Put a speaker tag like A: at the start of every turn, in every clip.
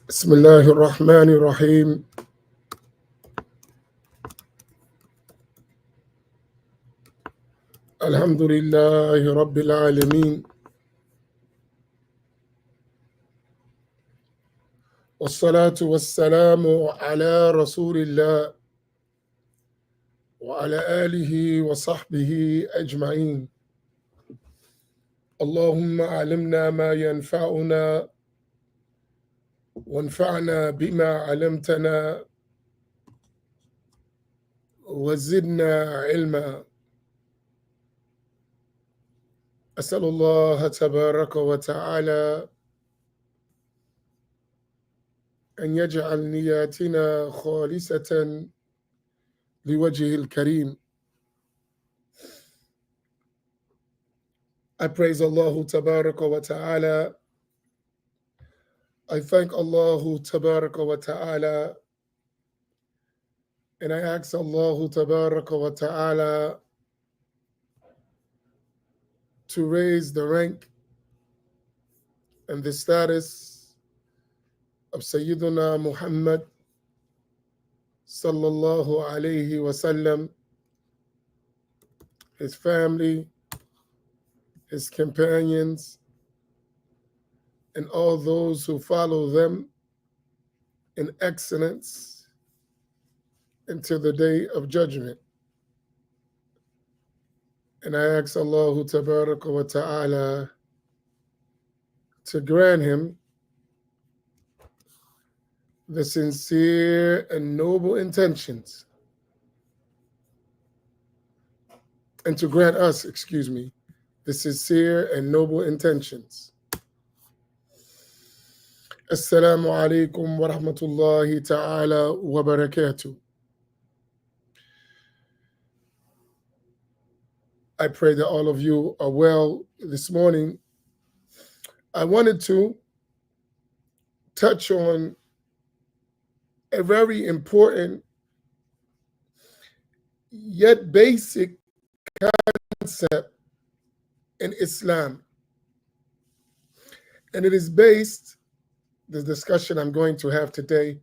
A: بسم الله الرحمن الرحيم. الحمد لله رب العالمين، والصلاة والسلام على رسول الله وعلى آله وصحبه أجمعين. اللهم علمنا ما ينفعنا وانفعنا بما علمتنا وزدنا علما. أسأل الله تبارك وتعالى أن يجعل نياتنا خالصة لوجهه الكريم. I praise Allah Tabaraka wa Ta'ala. I thank Allah Tabaraka wa Ta'ala. And I ask Allah Tabaraka wa Ta'ala to raise the rank and the status of Sayyiduna Muhammad sallallahu alayhi wasallam, his family, his companions, and all those who follow them in excellence until the day of judgment. And I ask Allah Tabaraka wa Ta'ala to grant him the sincere and noble intentions, and to grant us, the sincere and noble intentions. Assalamu alaikum wa rahmatullahi ta'ala wa barakatuh. I pray that all of you are well this morning. I wanted to touch on a very important yet basic concept in Islam. And it is based, the discussion I'm going to have today,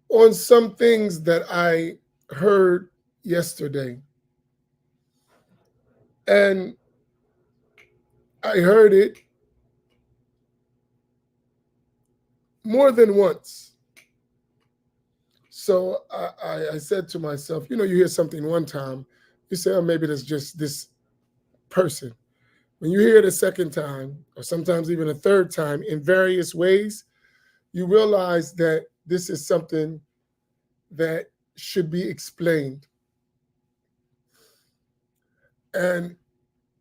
A: on some things that I heard yesterday. And I heard it more than once. So I said to myself, you hear something one time, you say, oh, maybe that's just this person. When you hear it a second time, or sometimes even a third time in various ways, you realize that this is something that should be explained. And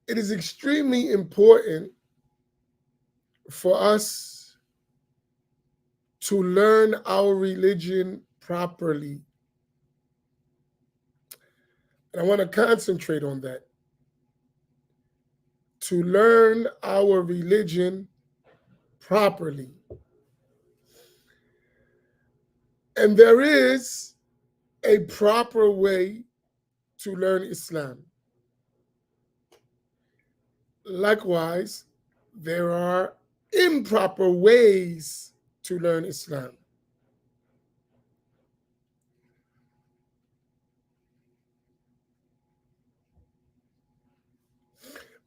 A: it is extremely important for us to learn our religion properly. And I want to concentrate on that. To learn our religion properly. And there is a proper way to learn Islam. Likewise, there are improper ways to learn Islam.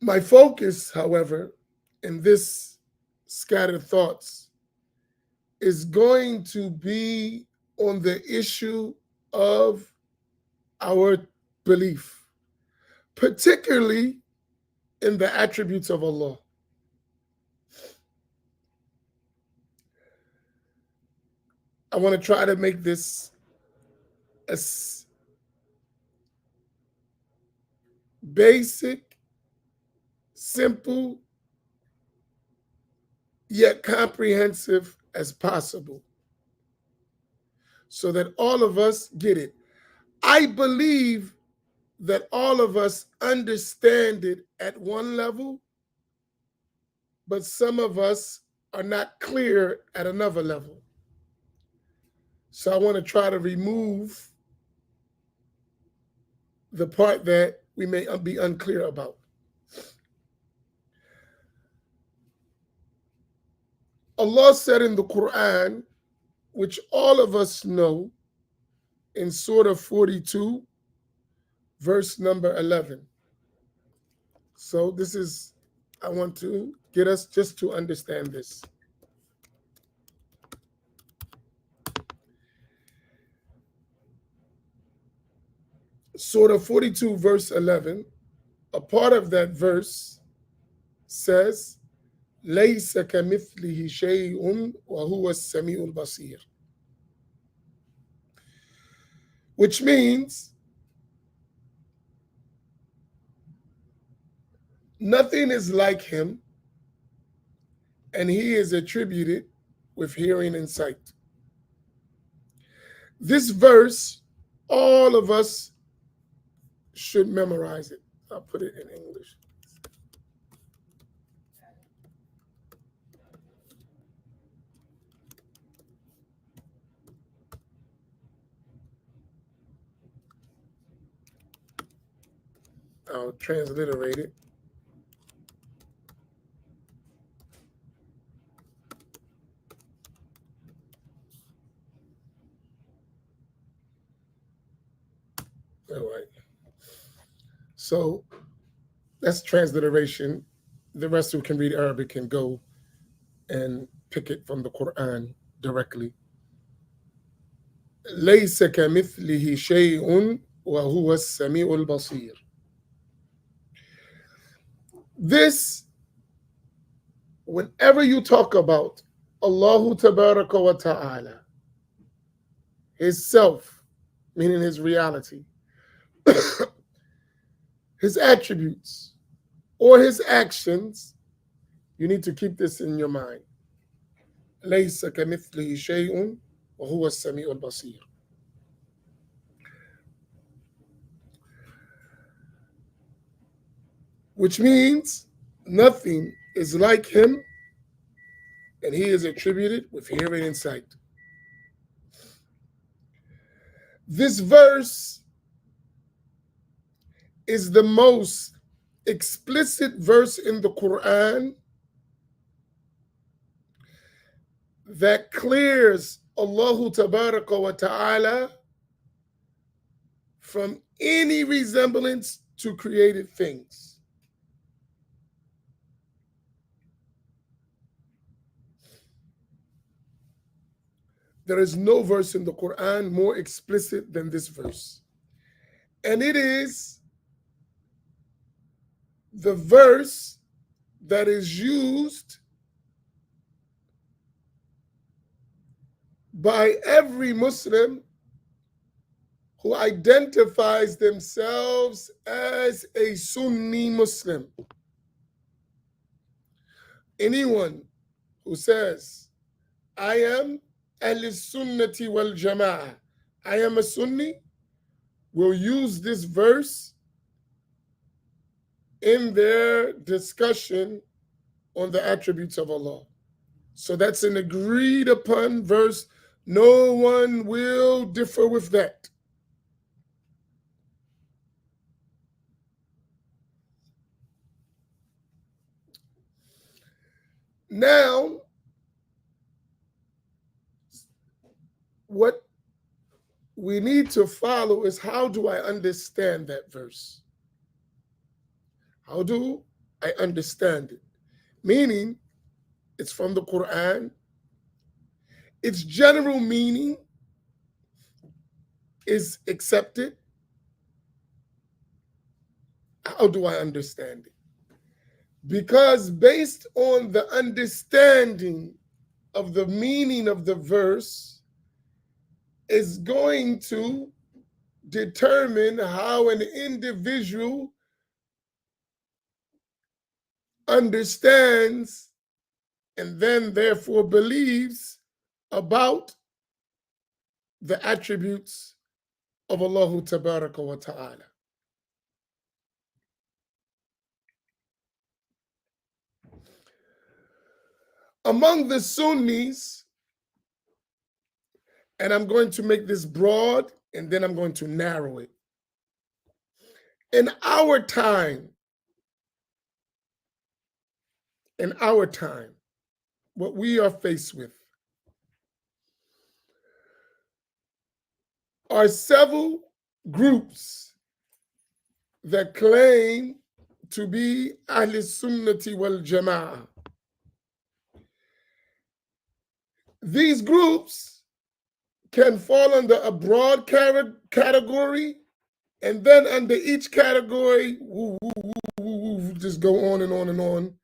A: My focus, however, in this scattered thoughts is going to be on the issue of our belief, particularly in the attributes of Allah. I want to try to make this as basic, simple, yet comprehensive as possible, so that all of us get it. I believe that all of us understand it at one level, but some of us are not clear at another level. So I want to try to remove the part that we may be unclear about. Allah said in the Quran, which all of us know, in Surah 42, verse number 11. So this is, I want to get us just to understand this. Surah 42, verse 11, a part of that verse says, لَيْسَ كَمِثْلِهِ شَيْءٌ وَهُوَ السَّمِيعُ الْبَصِيرُ, which means nothing is like him, and he is attributed with hearing and sight. This verse, all of us should memorize it. I'll put it in English. I'll transliterate it. All right. So that's transliteration. The rest who can read Arabic can go and pick it from the Quran directly. لَيْسَ كَمِثْلِهِ شَيْءٌ وَهُوَ السَّمِيعُ الْبَصِيرُ. This, whenever you talk about Allahu Tabaraka wa Ta'ala, his self, meaning his reality, his attributes, or his actions, you need to keep this in your mind. لَيْسَ كَمِثْلِهِ شَيْءٌ وَهُوَ السَّمِيعُ الْبَصِيرُ. Which means nothing is like him, and he is attributed with hearing and sight. This verse is the most explicit verse in the Quran that clears Allahu Tabaraka wa Ta'ala from any resemblance to created things. There is no verse in the Quran more explicit than this verse. And it is the verse that is used by every Muslim who identifies themselves as a Sunni Muslim. Anyone who says, I am Ahl-Sunnati wal Jama'ah, I am a Sunni, will use this verse in their discussion on the attributes of Allah. So that's an agreed upon verse. No one will differ with that. Now, what we need to follow is, how do I understand that verse? How do I understand it? Meaning, it's from the Quran. Its general meaning is accepted. How do I understand it? Because based on the understanding of the meaning of the verse is going to determine how an individual understands and then therefore believes about the attributes of Allah Tabaraka wa Ta'ala. Among the Sunnis, and I'm going to make this broad and then I'm going to narrow it. In our time, what we are faced with are several groups that claim to be Ahl Sunnati wal Jama'ah. These groups can fall under a broad category, and then under each category, just go on and on and on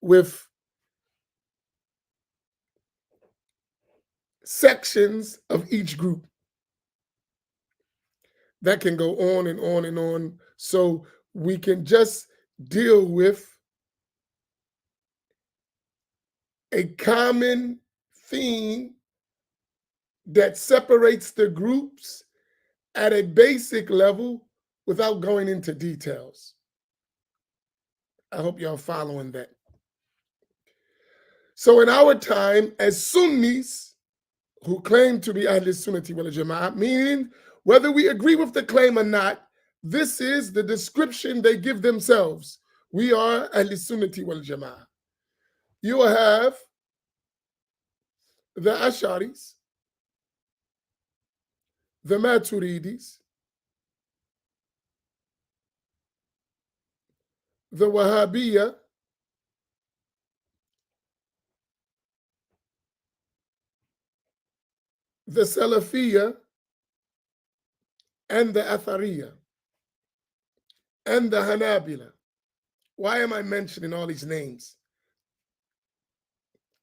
A: with sections of each group that can go on and on and on. So we can just deal with a common theme that separates the groups at a basic level without going into details. I hope y'all following that. So in our time, as Sunnis who claim to be Ahl Sunnati wal Jama'ah, meaning whether we agree with the claim or not, this is the description they give themselves. We are Ahl Sunnati wal Jama'ah. You will have the Asharis, the Maturidis, the Wahhabiyya, the Salafiyya, and the Athariyya, and the Hanabila. Why am I mentioning all these names?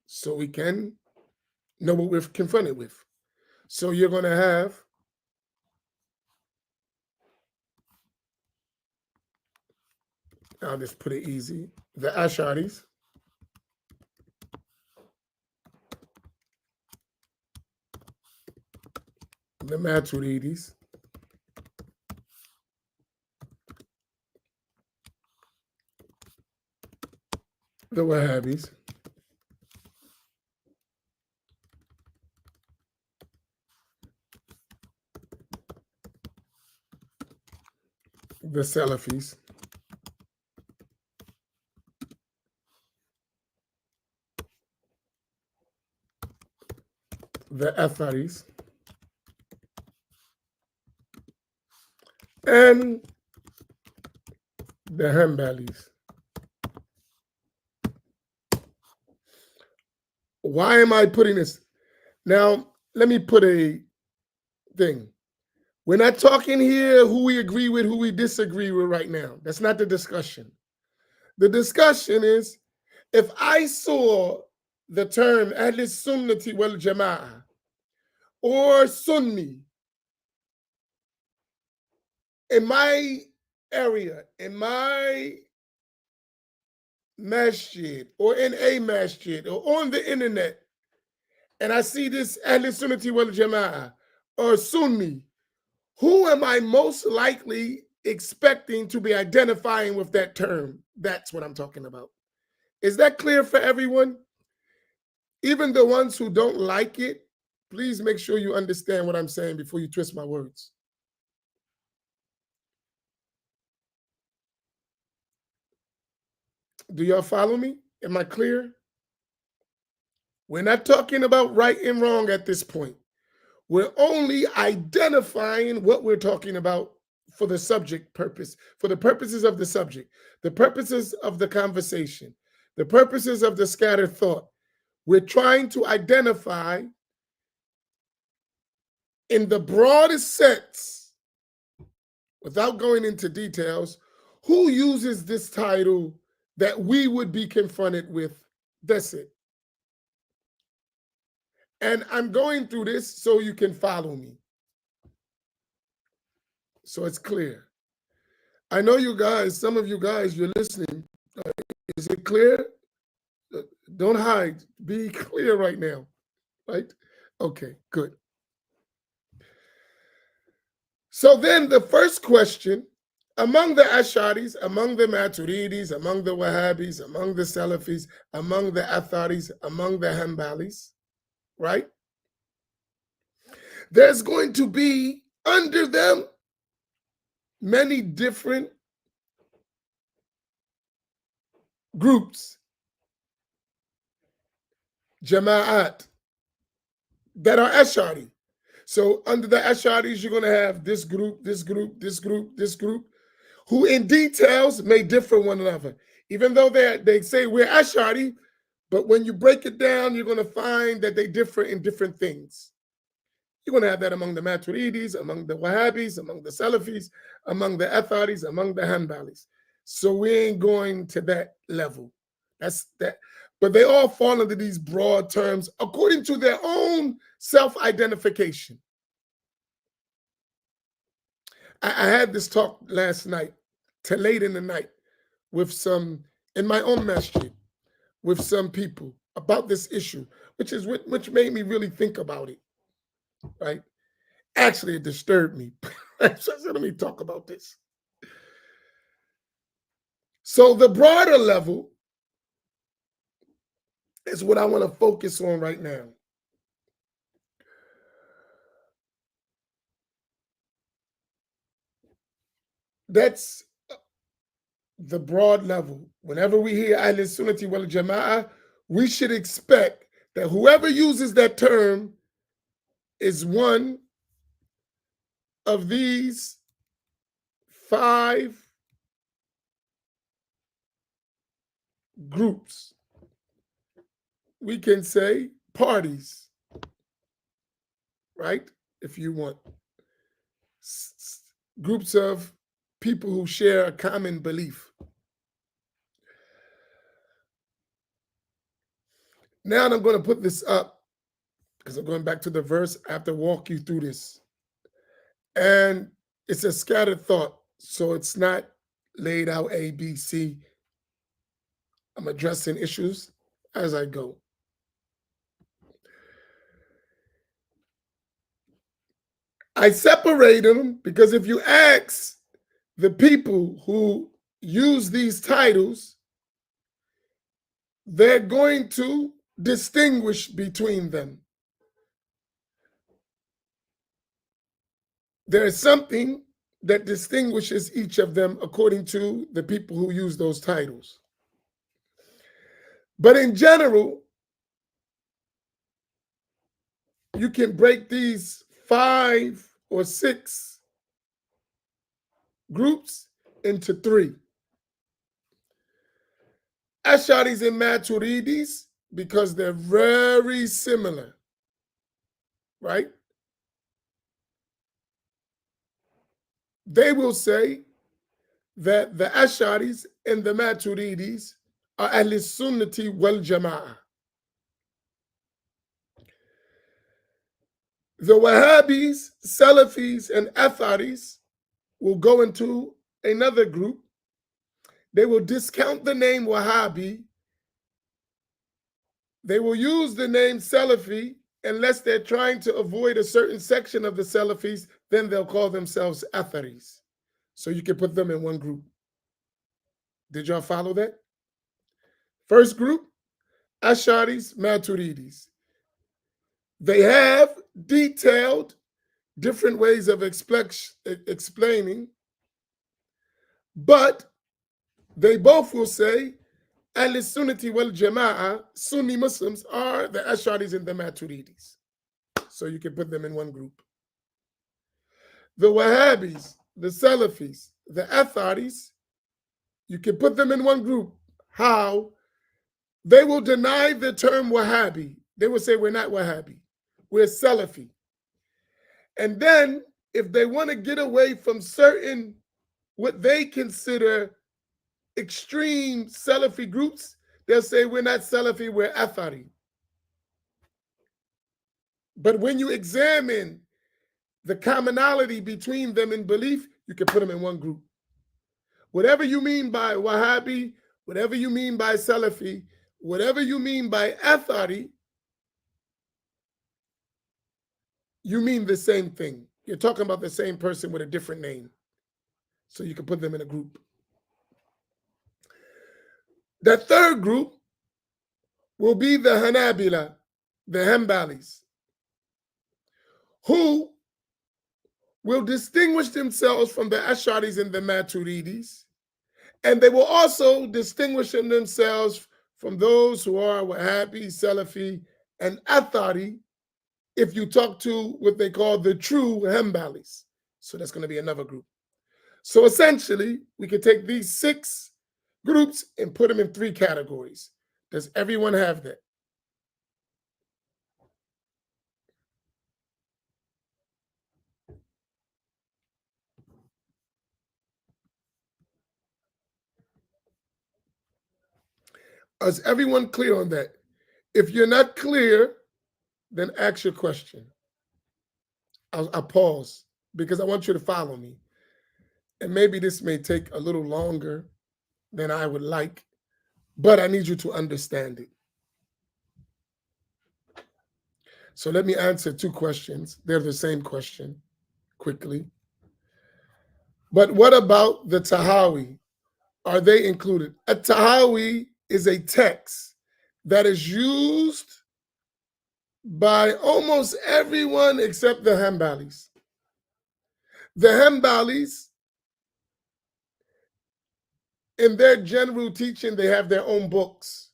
A: So we can know what we're confronted with. So you're going to have I'll just put it easy, the Asharis, the Maturidis, the Wahhabis, the Salafis, the Atharis, and the Hanbalis. Why am I putting this? Now, let me put a thing. We're not talking here who we agree with, who we disagree with right now. That's not the discussion. The discussion is if I saw the term Ahl Sunnati wal Jama'ah or Sunni in my area, in my masjid, or in a masjid, or on the internet, and I see this Ahl Sunnati wal Jama'ah or Sunni, who am I most likely expecting to be identifying with that term? That's what I'm talking about. Is that clear for everyone? Even the ones who don't like it, please make sure you understand what I'm saying before you twist my words. Do y'all follow me? Am I clear? We're not talking about right and wrong at this point. We're only identifying what we're talking about for the subject purpose, for the purposes of the subject, the purposes of the conversation, the purposes of the scattered thought. We're trying to identify in the broadest sense, without going into details, who uses this title that we would be confronted with. That's it. And I'm going through this so you can follow me. So it's clear. I know you guys, some of you guys, you're listening. Is it clear? Don't hide. Be clear right now, right? Okay, good. So then the first question, among the Asharis, among the Maturidis, among the Wahhabis, among the Salafis, among the Atharis, among the Hanbalis, right? There's going to be under them many different groups. jama'at that are Ash'ari. So under the Ash'aris, you're going to have this group, this group, this group, this group, who in details may differ one another. Even though they say we're Ash'ari, but when you break it down, you're going to find that they differ in different things. You're going to have that among the Maturidis, among the Wahhabis, among the Salafis, among the Atharis, among the Hanbalis. So we ain't going to that level. That's that. But they all fall under these broad terms according to their own self-identification. I had this talk last night, till late in the night, with some, in my own masjid, with some people about this issue, which made me really think about it, right? Actually, it disturbed me. So I said, let me talk about this. So the broader level is what I want to focus on right now. That's the broad level. Whenever we hear Ahl Sunnati wal Jama'ah, we should expect that whoever uses that term is one of these 5 groups. We can say parties, right? If you want. Groups of people who share a common belief. Now I'm going to put this up because I'm going back to the verse. I have to walk you through this. And it's a scattered thought, so it's not laid out A, B, C. I'm addressing issues as I go. I separate them because if you ask the people who use these titles, they're going to distinguish between them. There is something that distinguishes each of them according to the people who use those titles. But in general, you can break these 5 or 6 groups into 3. Ash'aris and Maturidis, because they're very similar, right? They will say that the Ash'aris and the Maturidis are Ahl Sunnati wal Jama'ah. The Wahhabis, Salafis, and Atharis will go into another group. They will discount the name Wahhabi. They will use the name Salafi unless they're trying to avoid a certain section of the Salafis, then they'll call themselves Atharis. So you can put them in one group. Did y'all follow that? First group, Ash'aris, Maturidis. They have detailed different ways of explaining, but they both will say Ahl Sunnati wal Jama'ah, Sunni Muslims, are the Ash'aris and the Maturidis. So you can put them in one group. The Wahhabis, the Salafis, the Atharis, you can put them in one group. How? They will deny the term Wahhabi. They will say, we're not Wahhabi. We're Salafi. And then, if they want to get away from certain, what they consider extreme Salafi groups, they'll say, we're not Salafi, we're Athari. But when you examine the commonality between them in belief, you can put them in one group. Whatever you mean by Wahhabi, whatever you mean by Salafi, whatever you mean by Athari, you mean the same thing. You're talking about the same person with a different name. So you can put them in a group. The third group will be the Hanabila, the Hanbalis, who will distinguish themselves from the Ash'aris and the Maturidis, and they will also distinguish themselves from those who are Wahhabi, Salafi, and Athari if you talk to what they call the true Hanbalis. So that's going to be another group. So essentially, we could take these 6 groups and put them in 3 categories. Does everyone have that? Is everyone clear on that? If you're not clear, then ask your question. I'll pause because I want you to follow me. And maybe this may take a little longer than I would like, but I need you to understand it. So let me answer 2 questions. They're the same question quickly. But what about the Tahawi? Are they included? A Tahawi is a text that is used by almost everyone except the Hanbalis. The Hanbalis, in their general teaching, they have their own books.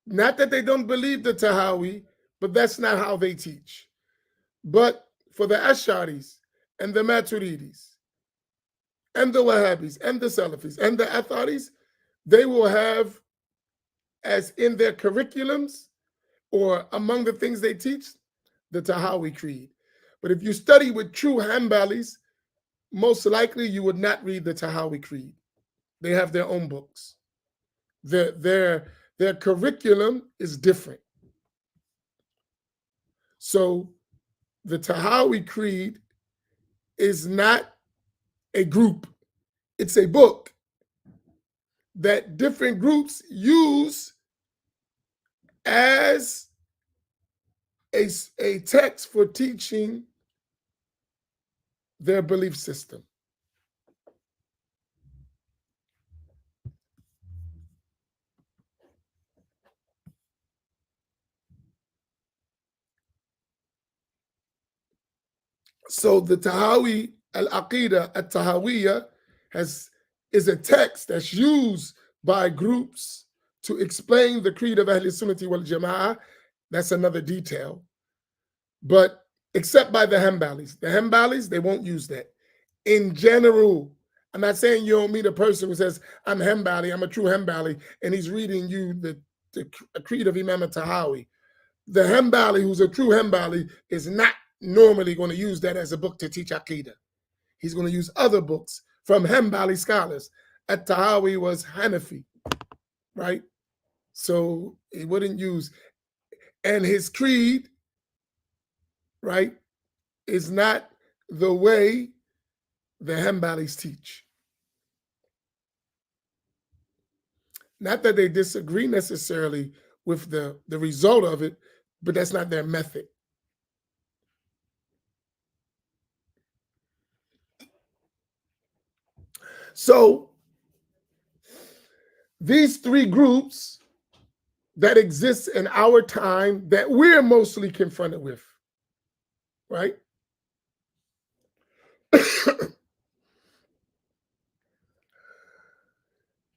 A: Not that they don't believe the Tahawi, but that's not how they teach. But for the Ash'aris and the Maturidis and the Wahhabis and the Salafis and the Atharis, they will have, as in their curriculums or among the things they teach, the Tahawi Creed. But if you study with true Hanbalis, most likely you would not read the Tahawi Creed. They have their own books. Their curriculum is different. So the Tahawi Creed is not a group. It's a book that different groups use as a text for teaching their belief system. So the Tahawi al-Aqidah at-Tahawiyya is a text that's used by groups to explain the creed of Ahl Sunnati wal Jama'ah. That's another detail. But except by the Hanbalis. The Hanbalis, they won't use that. In general, I'm not saying you don't meet a person who says, I'm Hanbali, I'm a true Hanbali, and he's reading you the creed of Imam al-Tahawi. The Hanbali who's a true Hanbali is not normally going to use that as a book to teach Aqidah. He's going to use other books from Hanbali scholars. At-Tahawi was Hanafi, right? So he wouldn't use, and his creed, right, is not the way the Hanbalis teach. Not that they disagree necessarily with the result of it, but that's not their method. So these 3 groups that exist in our time that we're mostly confronted with, right?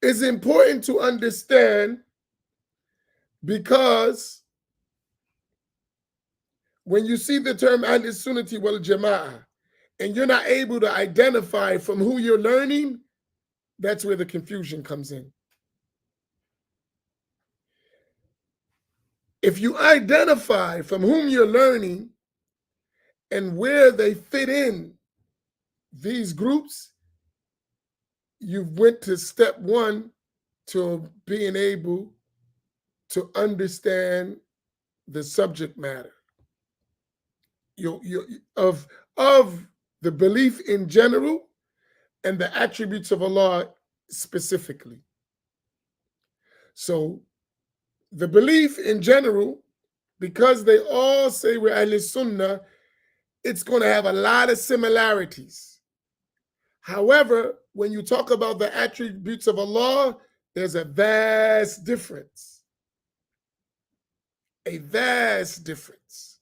A: It's important to understand because when you see the term Ahl Sunnati wal Jama'ah and you're not able to identify from who you're learning, that's where the confusion comes in. If you identify from whom you're learning and where they fit in these groups, you went to step 1 to being able to understand the subject matter of the belief in general and the attributes of Allah specifically. So the belief in general, because they all say we're Ahl Sunnah, it's going to have a lot of similarities. However, when you talk about the attributes of Allah, there's a vast difference. A vast difference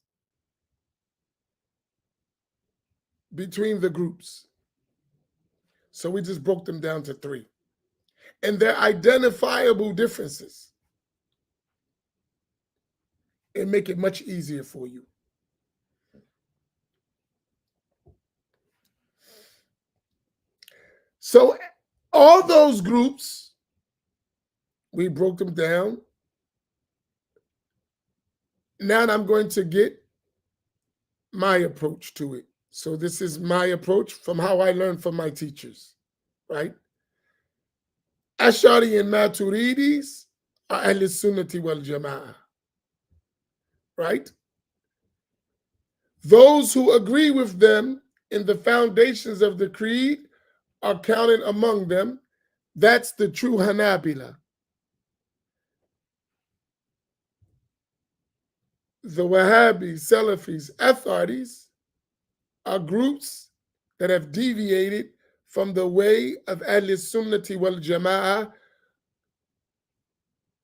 A: between the groups. So we just broke them down to 3. and their identifiable differences and make it much easier for you. So all those groups, we broke them down. Now I'm going to get my approach to it. So this is my approach from how I learned from my teachers, right? Ash'ari and Maturidis are Ahl Sunnati wal Jama'ah, right? Those who agree with them in the foundations of the creed are counted among them. That's the true Hanabila. The Wahhabis, Salafis, Atharis are groups that have deviated from the way of Ahl Sunnati wal Jama'ah,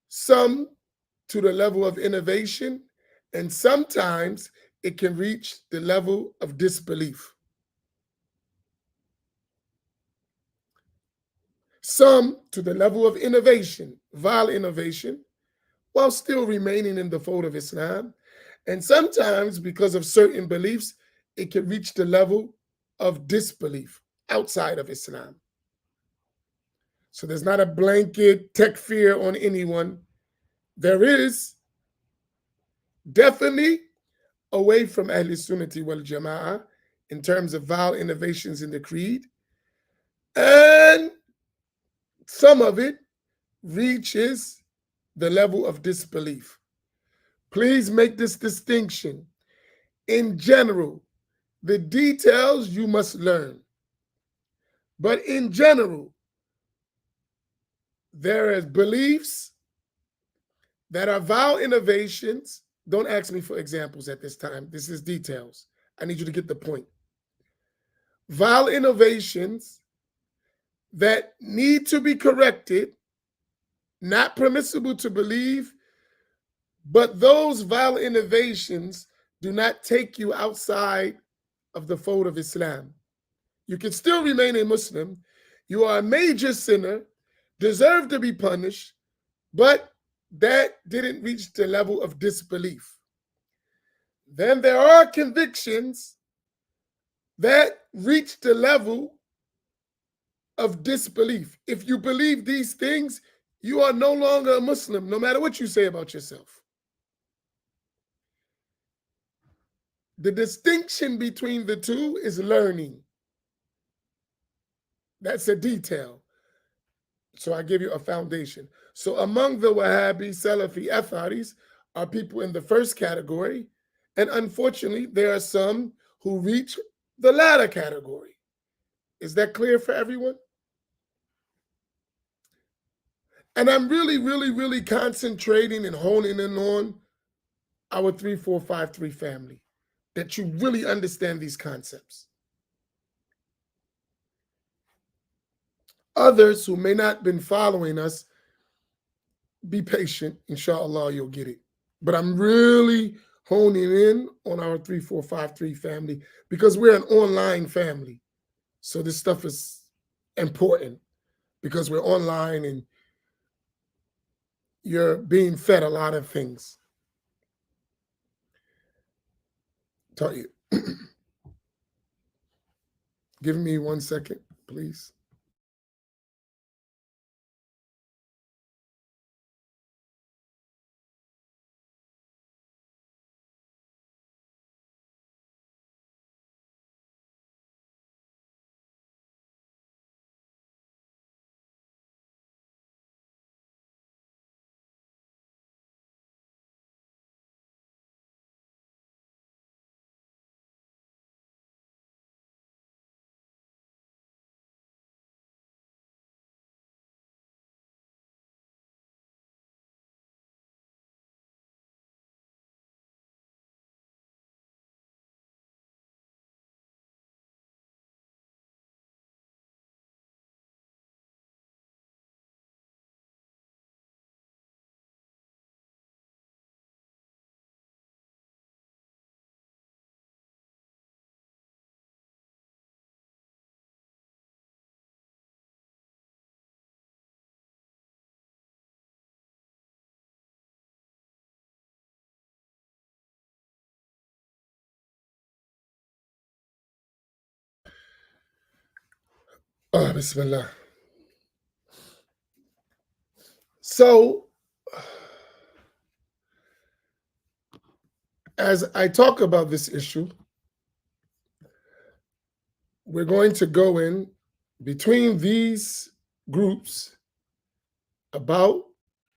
A: some to the level of innovation, and sometimes it can reach the level of disbelief. Some to the level of innovation, vile innovation, while still remaining in the fold of Islam. And sometimes, because of certain beliefs, it can reach the level of disbelief outside of Islam. So there's not a blanket takfir on anyone. There is definitely away from Ahl Sunnati wal Jama'ah in terms of vile innovations in the creed. And some of it reaches the level of disbelief. Please make this distinction. In general, the details you must learn. But in general, there is beliefs that are vile innovations. Don't ask me for examples at this time. This is details. I need you to get the point. Vile innovations that need to be corrected, not permissible to believe, but those vile innovations do not take you outside of the fold of Islam. You can still remain a Muslim. You are a major sinner, deserve to be punished, but that didn't reach the level of disbelief. Then there are convictions that reach the level of disbelief. If you believe these things, you are no longer a Muslim, no matter what you say about yourself. The distinction between the two is learning. That's a detail. So I give you a foundation. So among the Wahhabi, Salafi, Atharis are people in the first category. And unfortunately, there are some who reach the latter category. Is that clear for everyone? And I'm really concentrating and honing in on our 3453 family, that you really understand these concepts. Others who may not have been following us, be patient. Inshallah, you'll get it. But I'm really honing in on our 3453 family because we're an online family. So this stuff is important because we're online and you're being fed a lot of things. Tell you. Give me 1 second, please. Bismillah. So, as I talk about this issue, we're going to go in between these groups about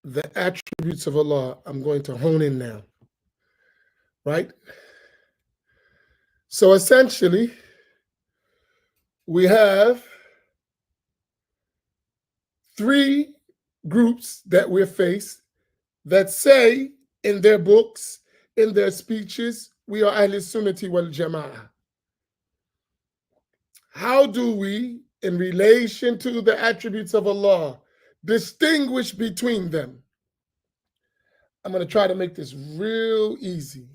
A: the attributes of Allah. I'm going to hone in now, right? So essentially, we have three groups that we're faced that say in their books, in their speeches, we are Ahl Sunnati wal Jama'ah. How do we, in relation to the attributes of Allah, distinguish between them? I'm going to try to make this real easy.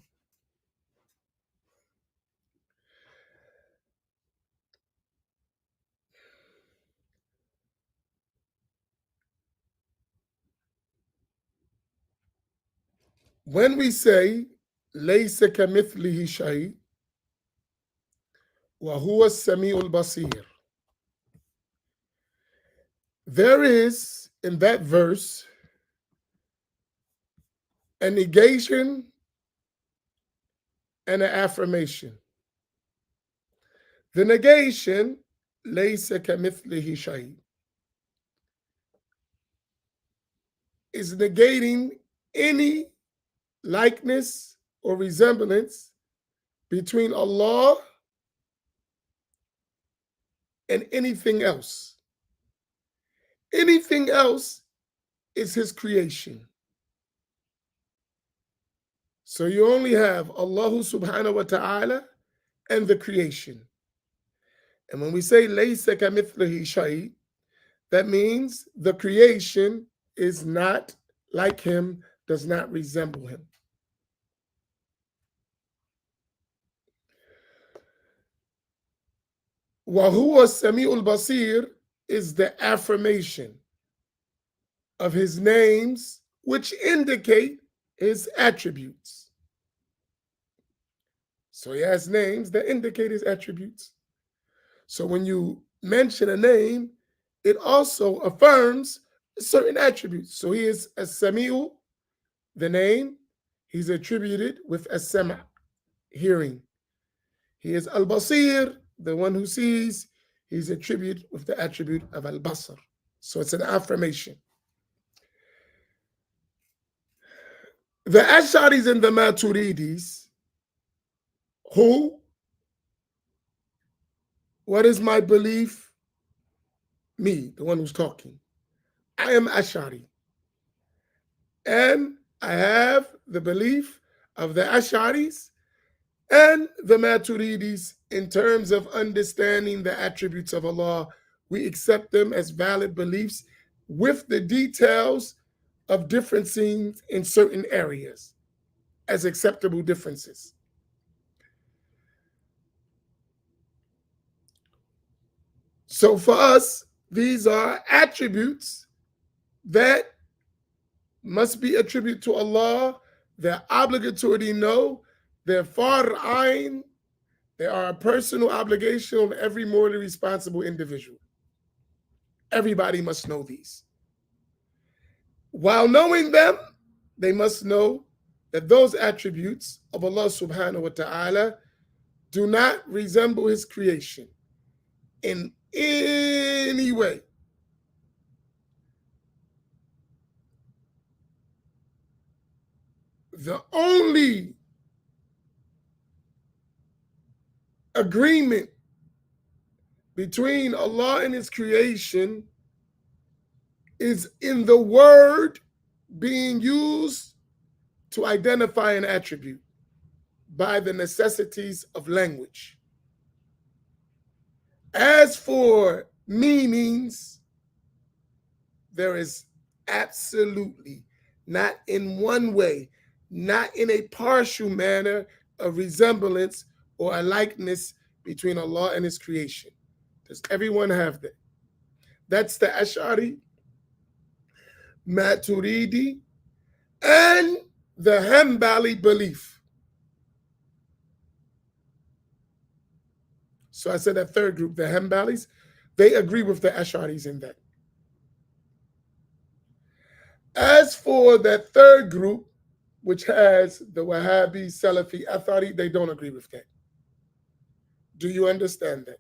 A: When we say, لَيْسَ كَمِثْلِهِ شَيْءٌ وَهُوَ السَّمِيعُ الْبَصِيرُ, there is in that verse a negation and an affirmation. The negation, لَيْسَ كَمِثْلِهِ شَيْءٌ, is negating any likeness or resemblance between Allah and anything else. Anything else is His creation. So you only have Allah subhanahu wa ta'ala and the creation. And when we say laysa kamithlihi shay', that means the creation is not like Him, does not resemble Him. Wa huwa sami'ul basir is the affirmation of His names, which indicate His attributes. So He has names that indicate His attributes. So when you mention a name, it also affirms certain attributes. So He is as-sami'u, the name, He's attributed with as-sama', hearing. He is al-basir, the one who sees, He's attributed with the attribute of al-basar. So it's an affirmation. The Ash'aris and the Maturidis, what is my belief? Me, the one who's talking. I am Ash'ari. And I have the belief of the Ash'aris and the Maturidis in terms of understanding the attributes of Allah. We accept them as valid beliefs with the details of differencing in certain areas as acceptable differences. So for us, these are attributes that must be attributed to Allah. They're obligatory to know. They're far'ain. They are a personal obligation on every morally responsible individual. Everybody must know these. While knowing them, they must know that those attributes of Allah subhanahu wa ta'ala do not resemble His creation in any way. The only agreement between Allah and His creation is in the word being used to identify an attribute by the necessities of language. As for meanings, there is absolutely not in one way, not in a partial manner, a resemblance or a likeness between Allah and His creation. Does everyone have that? That's the Ash'ari, Maturidi, and the Hanbali belief. So I said that third group, the Hanbalis. They agree with the Ash'aris in that. As for that third group, which has the Wahhabi, Salafi, Athari, they don't agree with that. Do you understand that?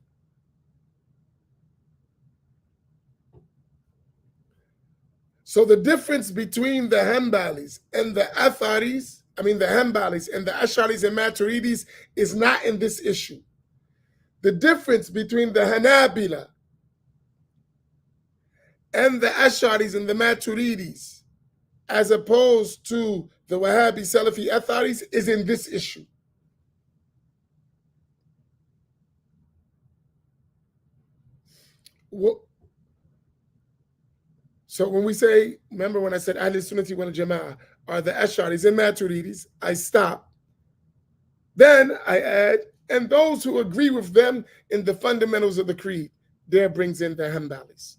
A: So the difference between the Hanbalis and the Atharis, the Hanbalis and the Ash'aris and Maturidis is not in this issue. The difference between the Hanabila and the Ash'aris and the Maturidis, as opposed to the Wahhabi, Salafi, Atharis, is in this issue. So when we say, remember when I said Ahl Sunnati wal Jama'ah are the Ash'aris and Maturidis, I stop. Then I add, and those who agree with them in the fundamentals of the creed, there brings in the Hanbalis.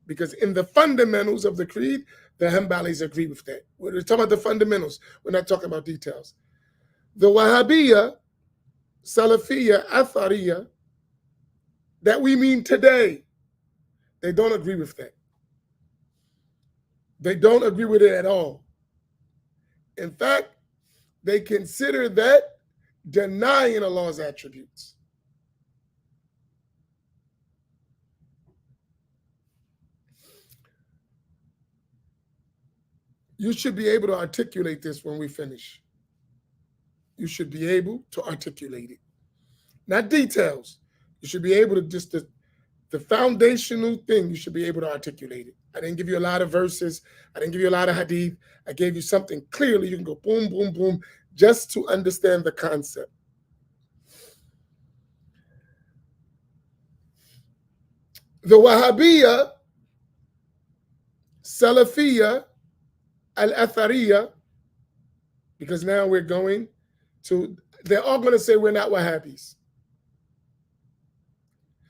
A: Because in the fundamentals of the creed, the Hanbalis agree with that. We're talking about the fundamentals. We're not talking about details. The Wahhabiyya, Salafiyya, Athariyya, that we mean today, they don't agree with that. They don't agree with it at all. In fact, they consider that denying Allah's attributes. You should be able to articulate this when we finish. You should be able to articulate it. Not details. You should be able to just, the foundational thing, you should be able to articulate it. I didn't give you a lot of verses. I didn't give you a lot of hadith. I gave you something clearly. You can go boom, boom, boom, just to understand the concept. The Wahhabiyya, Salafiyya, Al-Athariyya, because now we're going to, they're all going to say we're not Wahhabis.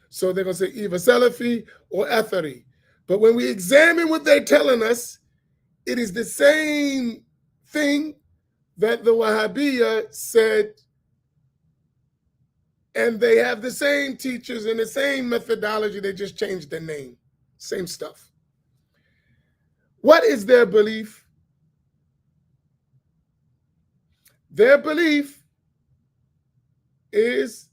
A: So they're going to say either Salafi or Athari. But when we examine what they're telling us, it is the same thing that the Wahhabiyya said, and they have the same teachers and the same methodology, they just changed the name. Same stuff. What is their belief? Their belief is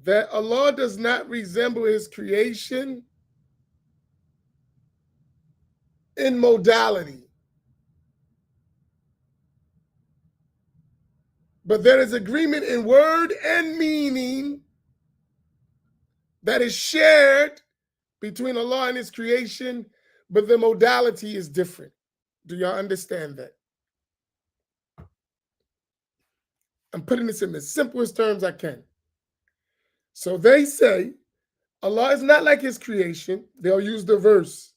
A: that Allah does not resemble his creation in modality. But there is agreement in word and meaning that is shared between Allah and his creation, but the modality is different. Do y'all understand that? I'm putting this in the simplest terms I can. So they say Allah is not like his creation. They'll use the verse.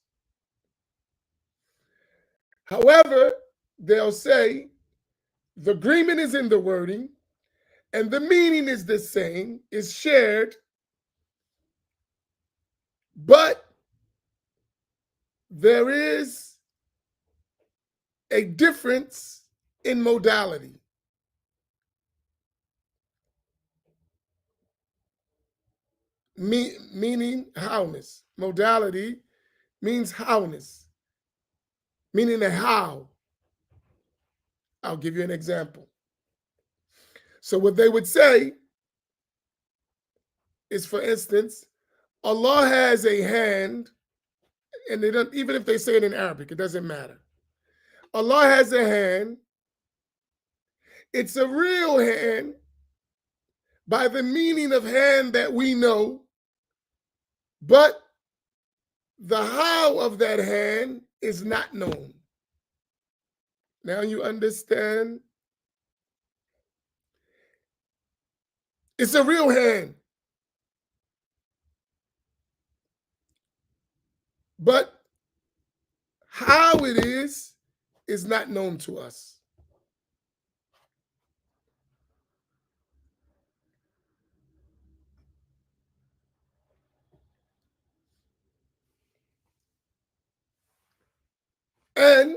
A: However, they'll say the agreement is in the wording and the meaning is the same, is shared, but there is a difference in modality. Meaning howness. Modality means howness, meaning a how. I'll give you an example. So what they would say is, for instance, Allah has a hand, and they don't, even if they say it in Arabic, it doesn't matter. Allah has a hand. It's a real hand by the meaning of hand that we know, but the how of that hand is not known. Now you understand? It's a real hand, but how it is not known to us. And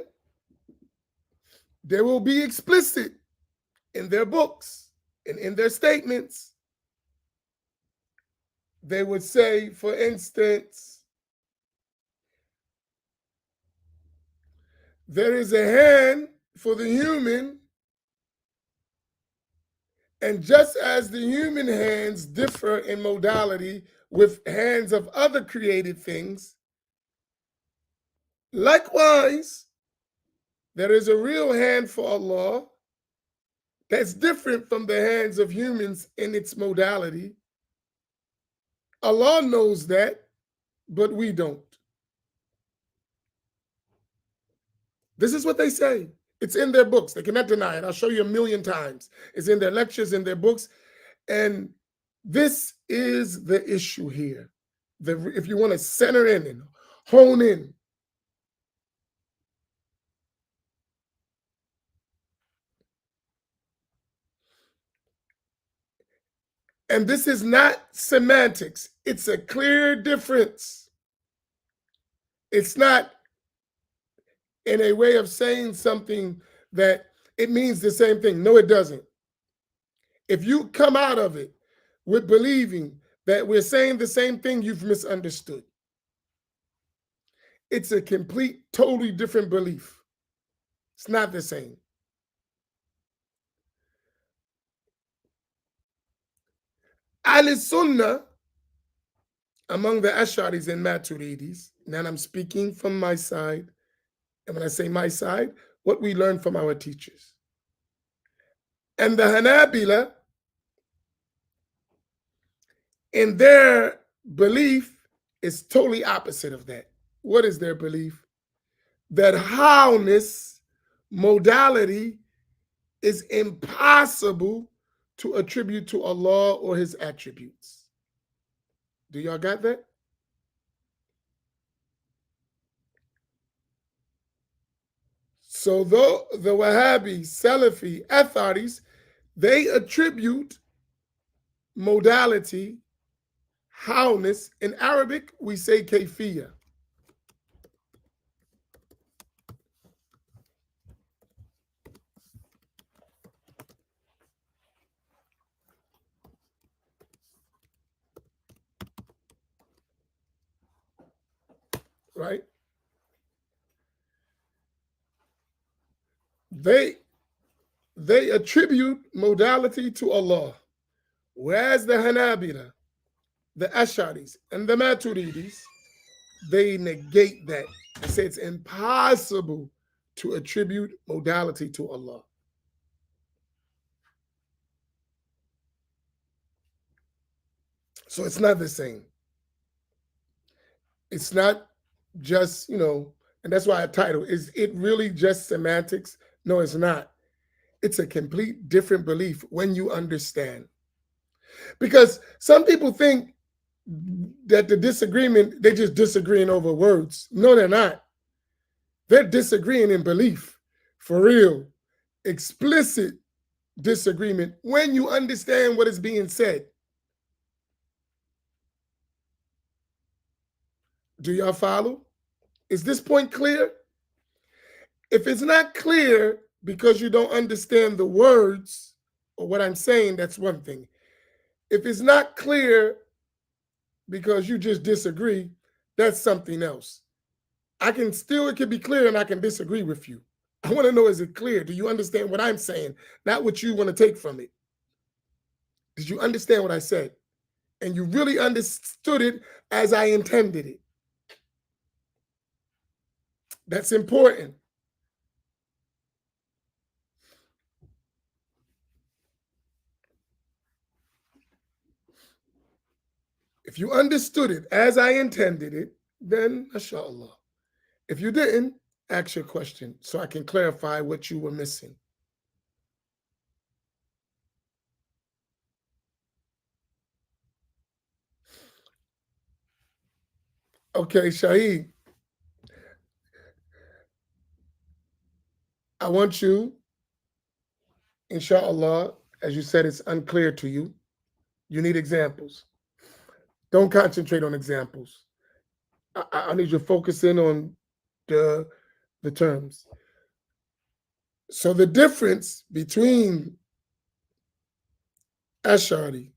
A: they will be explicit in their books and in their statements They would say, for instance, there is a hand for the human, and just as the human hands differ in modality with hands of other created things, likewise, there is a real hand for Allah that's different from the hands of humans in its modality. Allah knows that, but we don't. This is what they say. It's in their books. They cannot deny it. I'll show you a million times. It's in their lectures, in their books. And this is the issue here. If you want to center in and hone in, and this is not semantics. It's a clear difference. It's not in a way of saying something that it means the same thing. No, it doesn't. If you come out of it with believing that we're saying the same thing, you've misunderstood. It's a complete, totally different belief. It's not the same. Al-Sunnah, among the Ash'aris and Maturidis, now I'm speaking from my side, and when I say my side, what we learned from our teachers. And the Hanabila, in their belief, is totally opposite of that. What is their belief? That howness, modality, is impossible to attribute to Allah or his attributes. Do y'all got that? So though the Wahhabi, Salafi, Atharis, they attribute modality, howness. In Arabic, we say kayfiyya. Right? They attribute modality to Allah, whereas the Hanabila, the Ash'aris, and the Maturidis, they negate that. They say it's impossible to attribute modality to Allah. So it's not the same. It's not just, and that's why I title, is it really just semantics? No, it's not. It's a complete different belief when you understand. Because some people think that the disagreement, they're just disagreeing over words. No, they're not. They're disagreeing in belief, for real. Explicit disagreement when you understand what is being said. Do y'all follow? Is this point clear? If it's not clear because you don't understand the words or what I'm saying, that's one thing. If it's not clear because you just disagree, that's something else. It can be clear and I can disagree with you. I want to know, is it clear? Do you understand what I'm saying? Not what you want to take from it. Did you understand what I said? And you really understood it as I intended it. That's important. If you understood it as I intended it, then mashallah. If you didn't, ask your question so I can clarify what you were missing. Okay, Shaheed, I want you, inshallah, as you said, it's unclear to you. You need examples. Don't concentrate on examples. I need you to focus in on the terms. So the difference between Ash'ari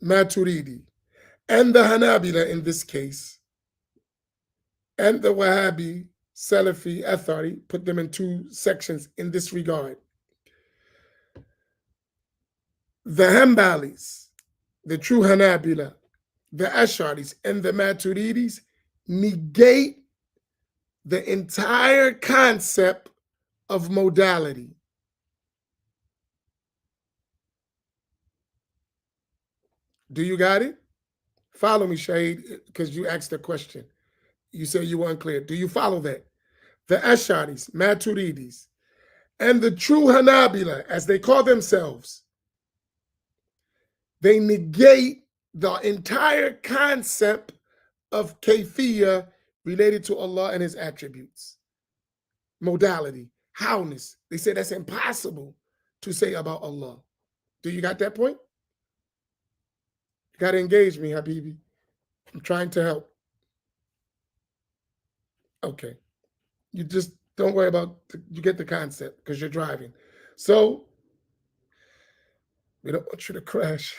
A: Maturidi, and the Hanabila in this case, and the Wahhabi, Salafi, Athari, put them in two sections in this regard. The Hanbalis, the true Hanabila, the Asharis, and the Maturidis negate the entire concept of modality. Do you got it? Follow me, Shahid, because you asked a question. You said you weren't clear. Do you follow that? The Asharis, Maturidis, and the true Hanabila, as they call themselves, they negate the entire concept of kayfiyya related to Allah and his attributes. Modality, howness. They say that's impossible to say about Allah. Do you got that point? You got to engage me, Habibi. I'm trying to help. Okay. You just don't worry about, you get the concept because you're driving. So, we don't want you to crash.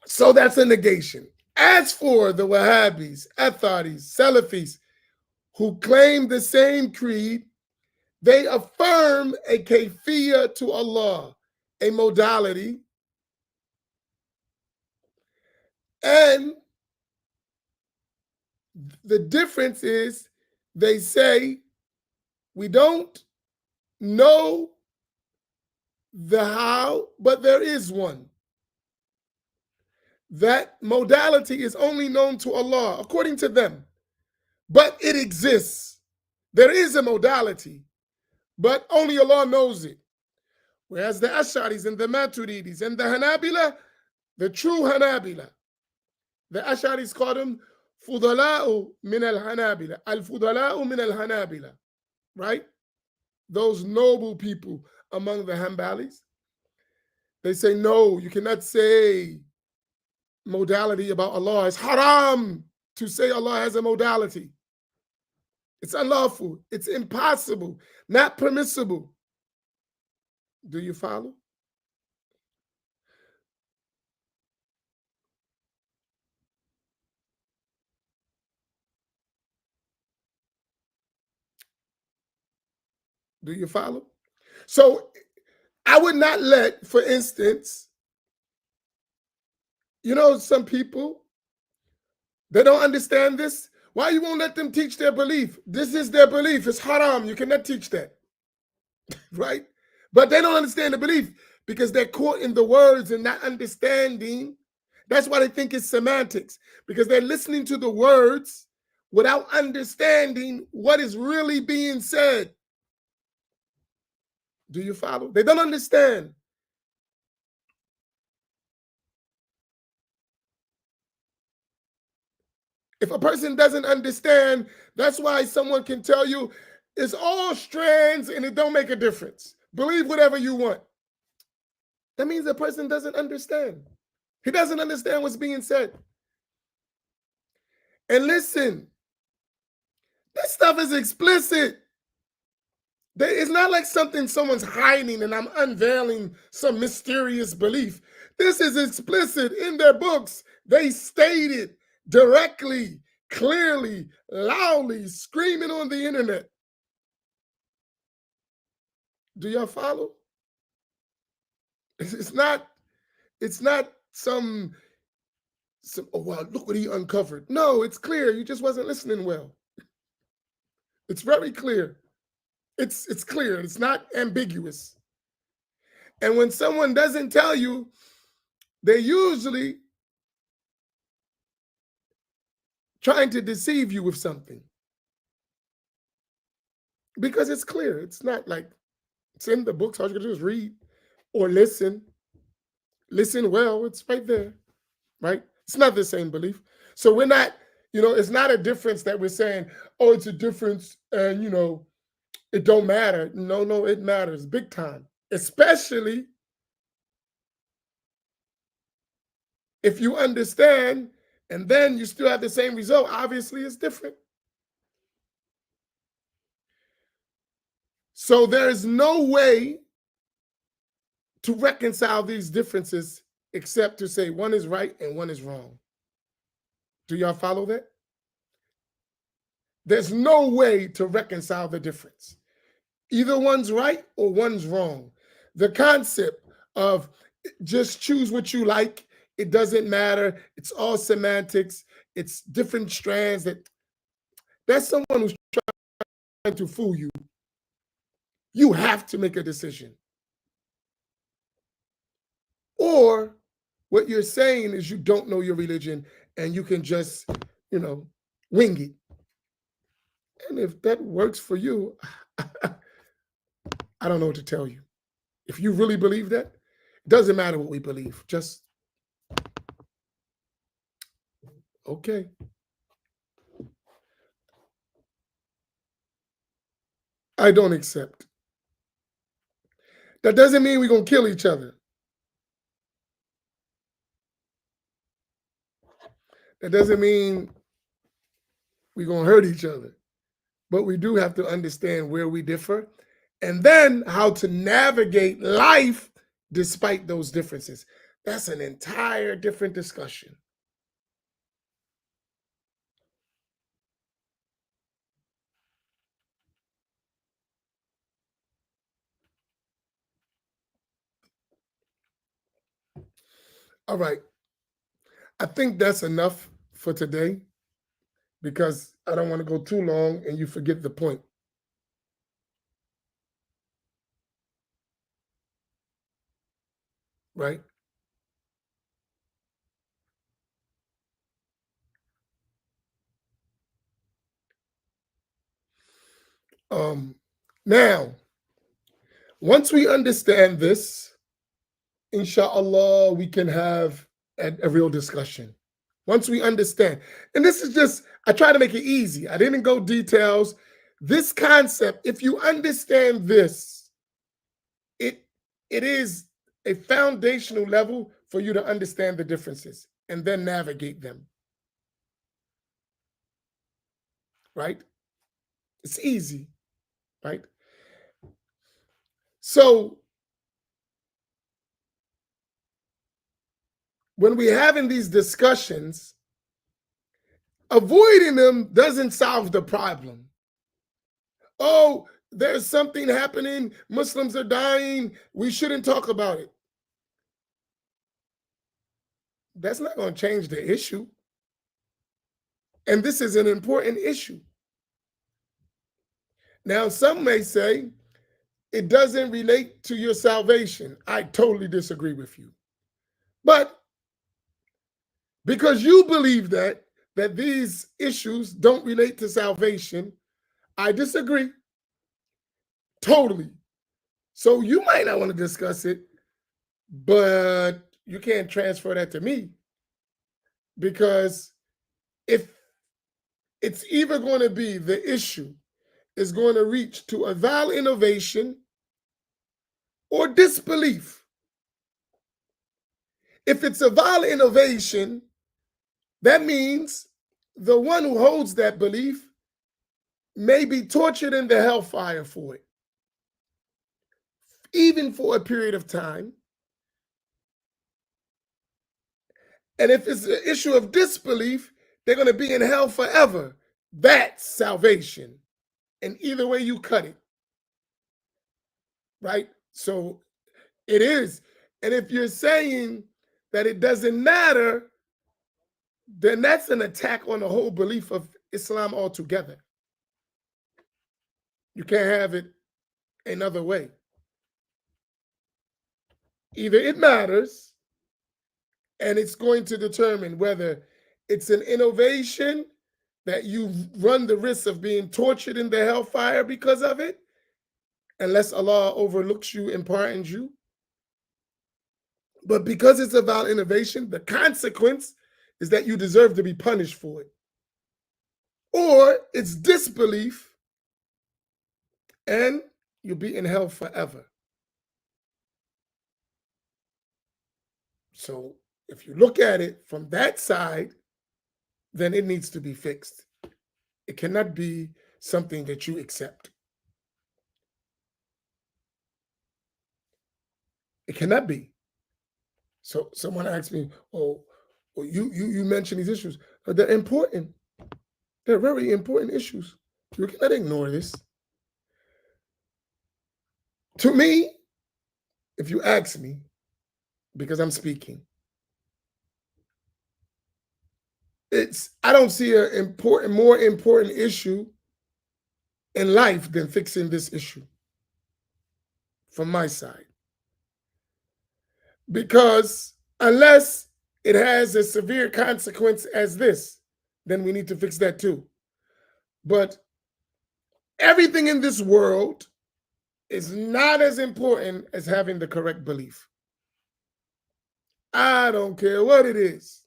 A: So that's a negation. As for the Wahhabis, Atharis, Salafis, who claim the same creed, they affirm a kayfiyya to Allah, a modality, and the difference is they say we don't know the how, but there is one. That modality is only known to Allah, according to them, but it exists. There is a modality, but only Allah knows it. Whereas the Asharis and the Maturidis and the Hanabila, the true Hanabila, the Asharis call them Fudala'u min al-Hanabila, al-Fudala'u min al-Hanabila, right? Those noble people among the Hanbalis. They say, no, you cannot say modality about Allah. It's haram to say Allah has a modality. It's unlawful. It's impossible, not permissible. Do you follow? Do you follow? So I would not let, for instance, some people, they don't understand this. Why you won't let them teach their belief? This is their belief. It's haram. You cannot teach that. Right? But they don't understand the belief because they're caught in the words and not understanding. That's why they think it's semantics, because they're listening to the words without understanding what is really being said. Do you follow? They don't understand. If a person doesn't understand, that's why someone can tell you it's all strands and it don't make a difference. Believe whatever you want. That means the person doesn't understand. He doesn't understand what's being said. And listen, this stuff is explicit. It's not like something someone's hiding and I'm unveiling some mysterious belief. This is explicit in their books. They state it directly, clearly, loudly, screaming on the internet. Do y'all follow? It's not some oh wow, look what he uncovered. No, it's clear. You just wasn't listening well. It's very clear. It's clear. It's not ambiguous. And when someone doesn't tell you, they're usually trying to deceive you with something. Because it's clear. It's not like it's in the books. All you gotta do is read or listen. Listen well. It's right there. Right? It's not the same belief. So we're not, it's not a difference that we're saying, oh, it's a difference and, it don't matter. No, it matters big time. Especially if you understand and then you still have the same result. Obviously, it's different. So there's no way to reconcile these differences except to say one is right and one is wrong. Do y'all follow that? There's no way to reconcile the difference. Either one's right or one's wrong. The concept of just choose what you like, it doesn't matter, it's all semantics, it's different strands, that's someone who's trying to fool you. You have to make a decision. Or what you're saying is you don't know your religion and you can just, wing it. And if that works for you, I don't know what to tell you. If you really believe that, it doesn't matter what we believe. Just, okay. I don't accept. That doesn't mean we're going to kill each other. That doesn't mean we're going to hurt each other. But we do have to understand where we differ and then how to navigate life despite those differences. That's an entire different discussion. All right. I think that's enough for today because I don't want to go too long and you forget the point. Right? Now, once we understand this, inshallah, we can have a real discussion. Once we understand, and this is just, I try to make it easy. I didn't go details. This concept, if you understand this, it is a foundational level for you to understand the differences and then navigate them. Right? It's easy, right? So when we're having these discussions, avoiding them doesn't solve the problem. Oh, there's something happening, Muslims are dying, we shouldn't talk about it. That's not going to change the issue. And this is an important issue. Now, some may say it doesn't relate to your salvation. I totally disagree with you. But because you believe that these issues don't relate to salvation, I disagree. Totally. So you might not want to discuss it, but you can't transfer that to me. Because if it's either going to be the issue is going to reach to avowed innovation or disbelief. If it's avowed innovation, that means the one who holds that belief may be tortured in the hellfire for it, even for a period of time. And if it's an issue of disbelief, they're going to be in hell forever. That's salvation. And either way you cut it, right? So it is. And if you're saying that it doesn't matter, then that's an attack on the whole belief of Islam altogether. You can't have it another way. Either it matters, and it's going to determine whether it's an innovation that you run the risk of being tortured in the hellfire because of it, unless Allah overlooks you and pardons you. But because it's about innovation, the consequence is that you deserve to be punished for it. Or it's disbelief and you'll be in hell forever. So if you look at it from that side, then it needs to be fixed. It cannot be something that you accept. It It cannot be. So someone asked me, "Oh, well, you mentioned these issues. They're important. They're very important issues. You cannot ignore this." To me, if you ask me, because I'm speaking, I don't see more important issue in life than fixing this issue from my side. Because unless it has a severe consequence as this, then we need to fix that too. But everything in this world is not as important as having the correct belief. I don't care what it is.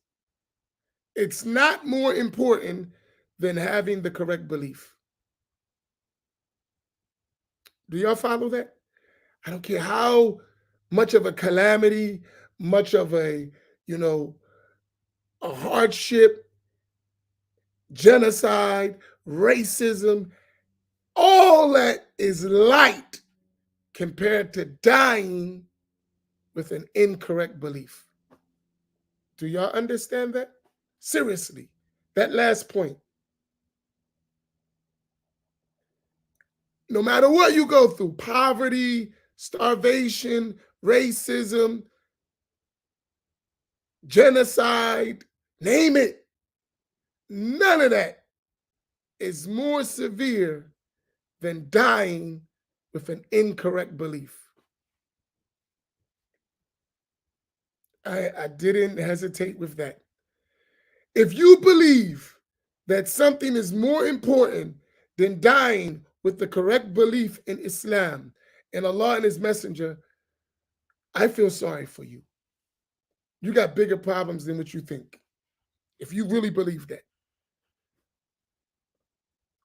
A: It's not more important than having the correct belief. Do y'all follow that? I don't care how much of a calamity, much of a, a hardship, genocide, racism, all that is light compared to dying with an incorrect belief. Do y'all understand that? Seriously, that last point. No matter what you go through, poverty, starvation, racism, genocide, name it, none of that is more severe than dying with an incorrect belief. I didn't hesitate with that. If you believe that something is more important than dying with the correct belief in Islam and Allah and His Messenger, I feel sorry for you. You got bigger problems than what you think, if you really believe that.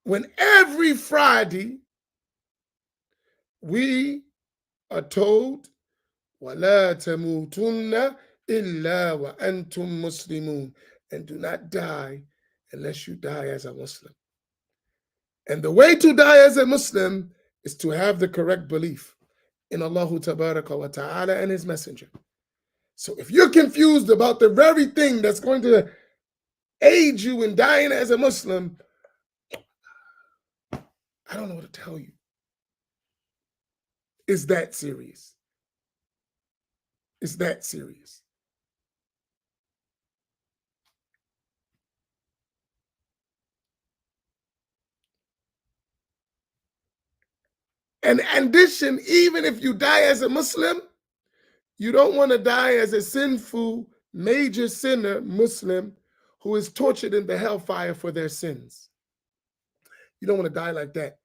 A: When every Friday we are told, وَلَا تَمُوتُنَّ إِلَّا وَأَنْتُمْ مُسْلِمُونَ, and do not die unless you die as a Muslim. And the way to die as a Muslim is to have the correct belief in Allah Tabaraka wa Ta'ala and His Messenger. So if you're confused about the very thing that's going to aid you in dying as a Muslim, I don't know what to tell you. It's that serious. It's that serious. And in addition, even if you die as a Muslim, you don't want to die as a sinful, major sinner Muslim who is tortured in the hellfire for their sins. You don't want to die like that.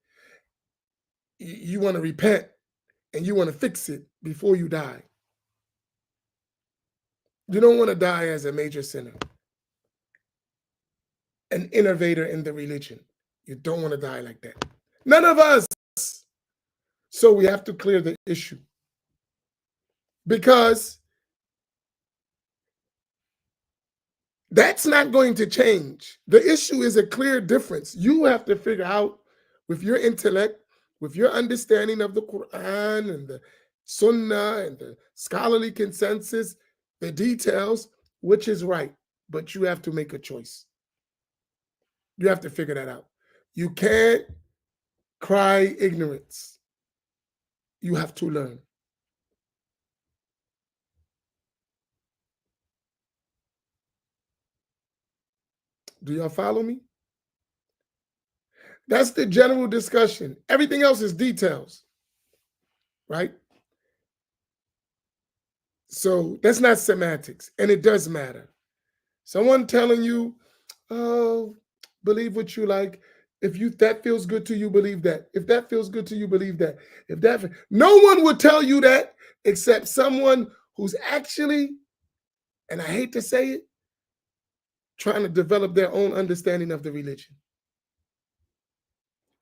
A: You want to repent and you want to fix it before you die. You don't want to die as a major sinner, an innovator in the religion. You don't want to die like that. None of us. So we have to clear the issue. Because that's not going to change. The issue is a clear difference. You have to figure out with your intellect, with your understanding of the Quran and the Sunnah and the scholarly consensus, the details, which is right. But you have to make a choice. You have to figure that out. You can't cry ignorance. You have to learn. Do y'all follow me? That's the general discussion. Everything else is details, right? So that's not semantics, and it does matter. Someone telling you, oh, believe what you like. If that feels good to you, believe that. If that feels good to you, believe that. No one would tell you that except someone who's actually, and I hate to say it, trying to develop their own understanding of the religion.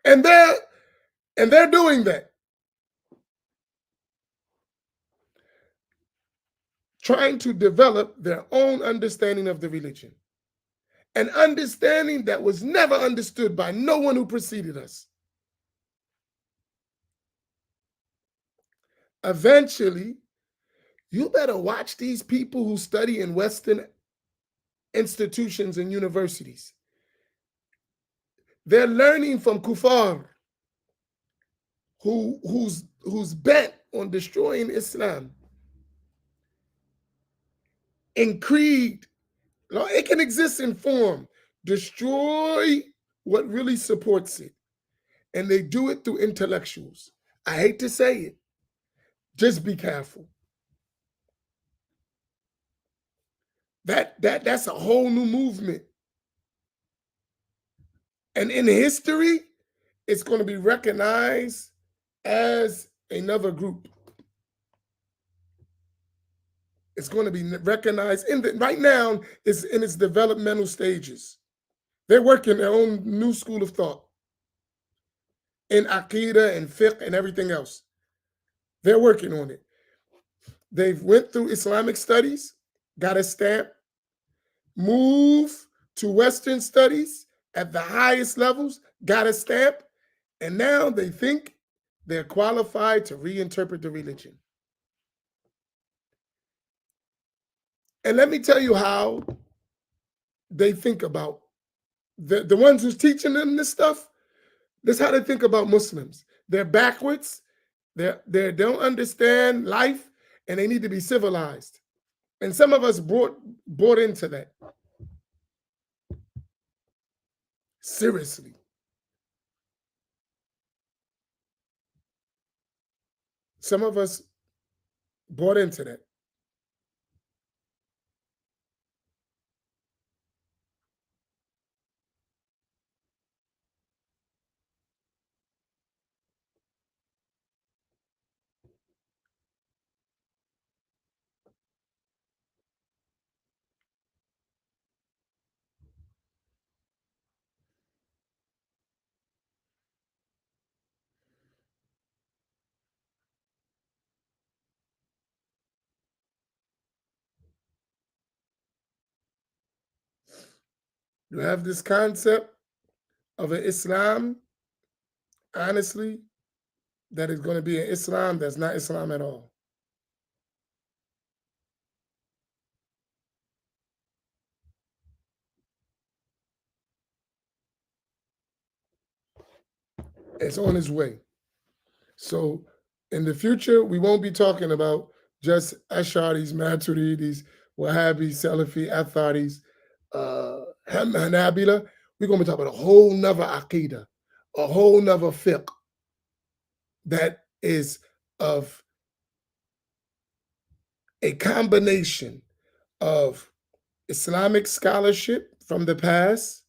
A: And they're doing that. Trying to develop their own understanding of the religion. An understanding that was never understood by no one who preceded us. Eventually, You better watch these people who study in Western institutions and universities. They're learning from kuffar who's bent on destroying Islam. In creed, it can exist in form. Destroy what really supports it. And they do it through intellectuals. I hate to say it. Just be careful. That's a whole new movement. And in history, it's going to be recognized as another group. It's going to be recognized right now. It's in its developmental stages. They're working their own new school of thought in Aqidah and fiqh and everything else. They're working on it. They've went through Islamic studies, got a stamp, move to Western studies at the highest levels, got a stamp, and now they think they're qualified to reinterpret the religion. And let me tell you how they think about the ones who's teaching them this stuff. This is how they think about Muslims. They're backwards. They don't understand life, and they need to be civilized. And some of us bought into that. Seriously. Some of us bought into that. You have this concept of an Islam, honestly, that is going to be an Islam that's not Islam at all. It's on its way. So in the future, we won't be talking about just Asharis, Maturidis, Wahhabis, Salafi, Atharis, Hanabila. We're going to be talking about a whole nother Aqidah, a whole nother fiqh that is of a combination of Islamic scholarship from the past,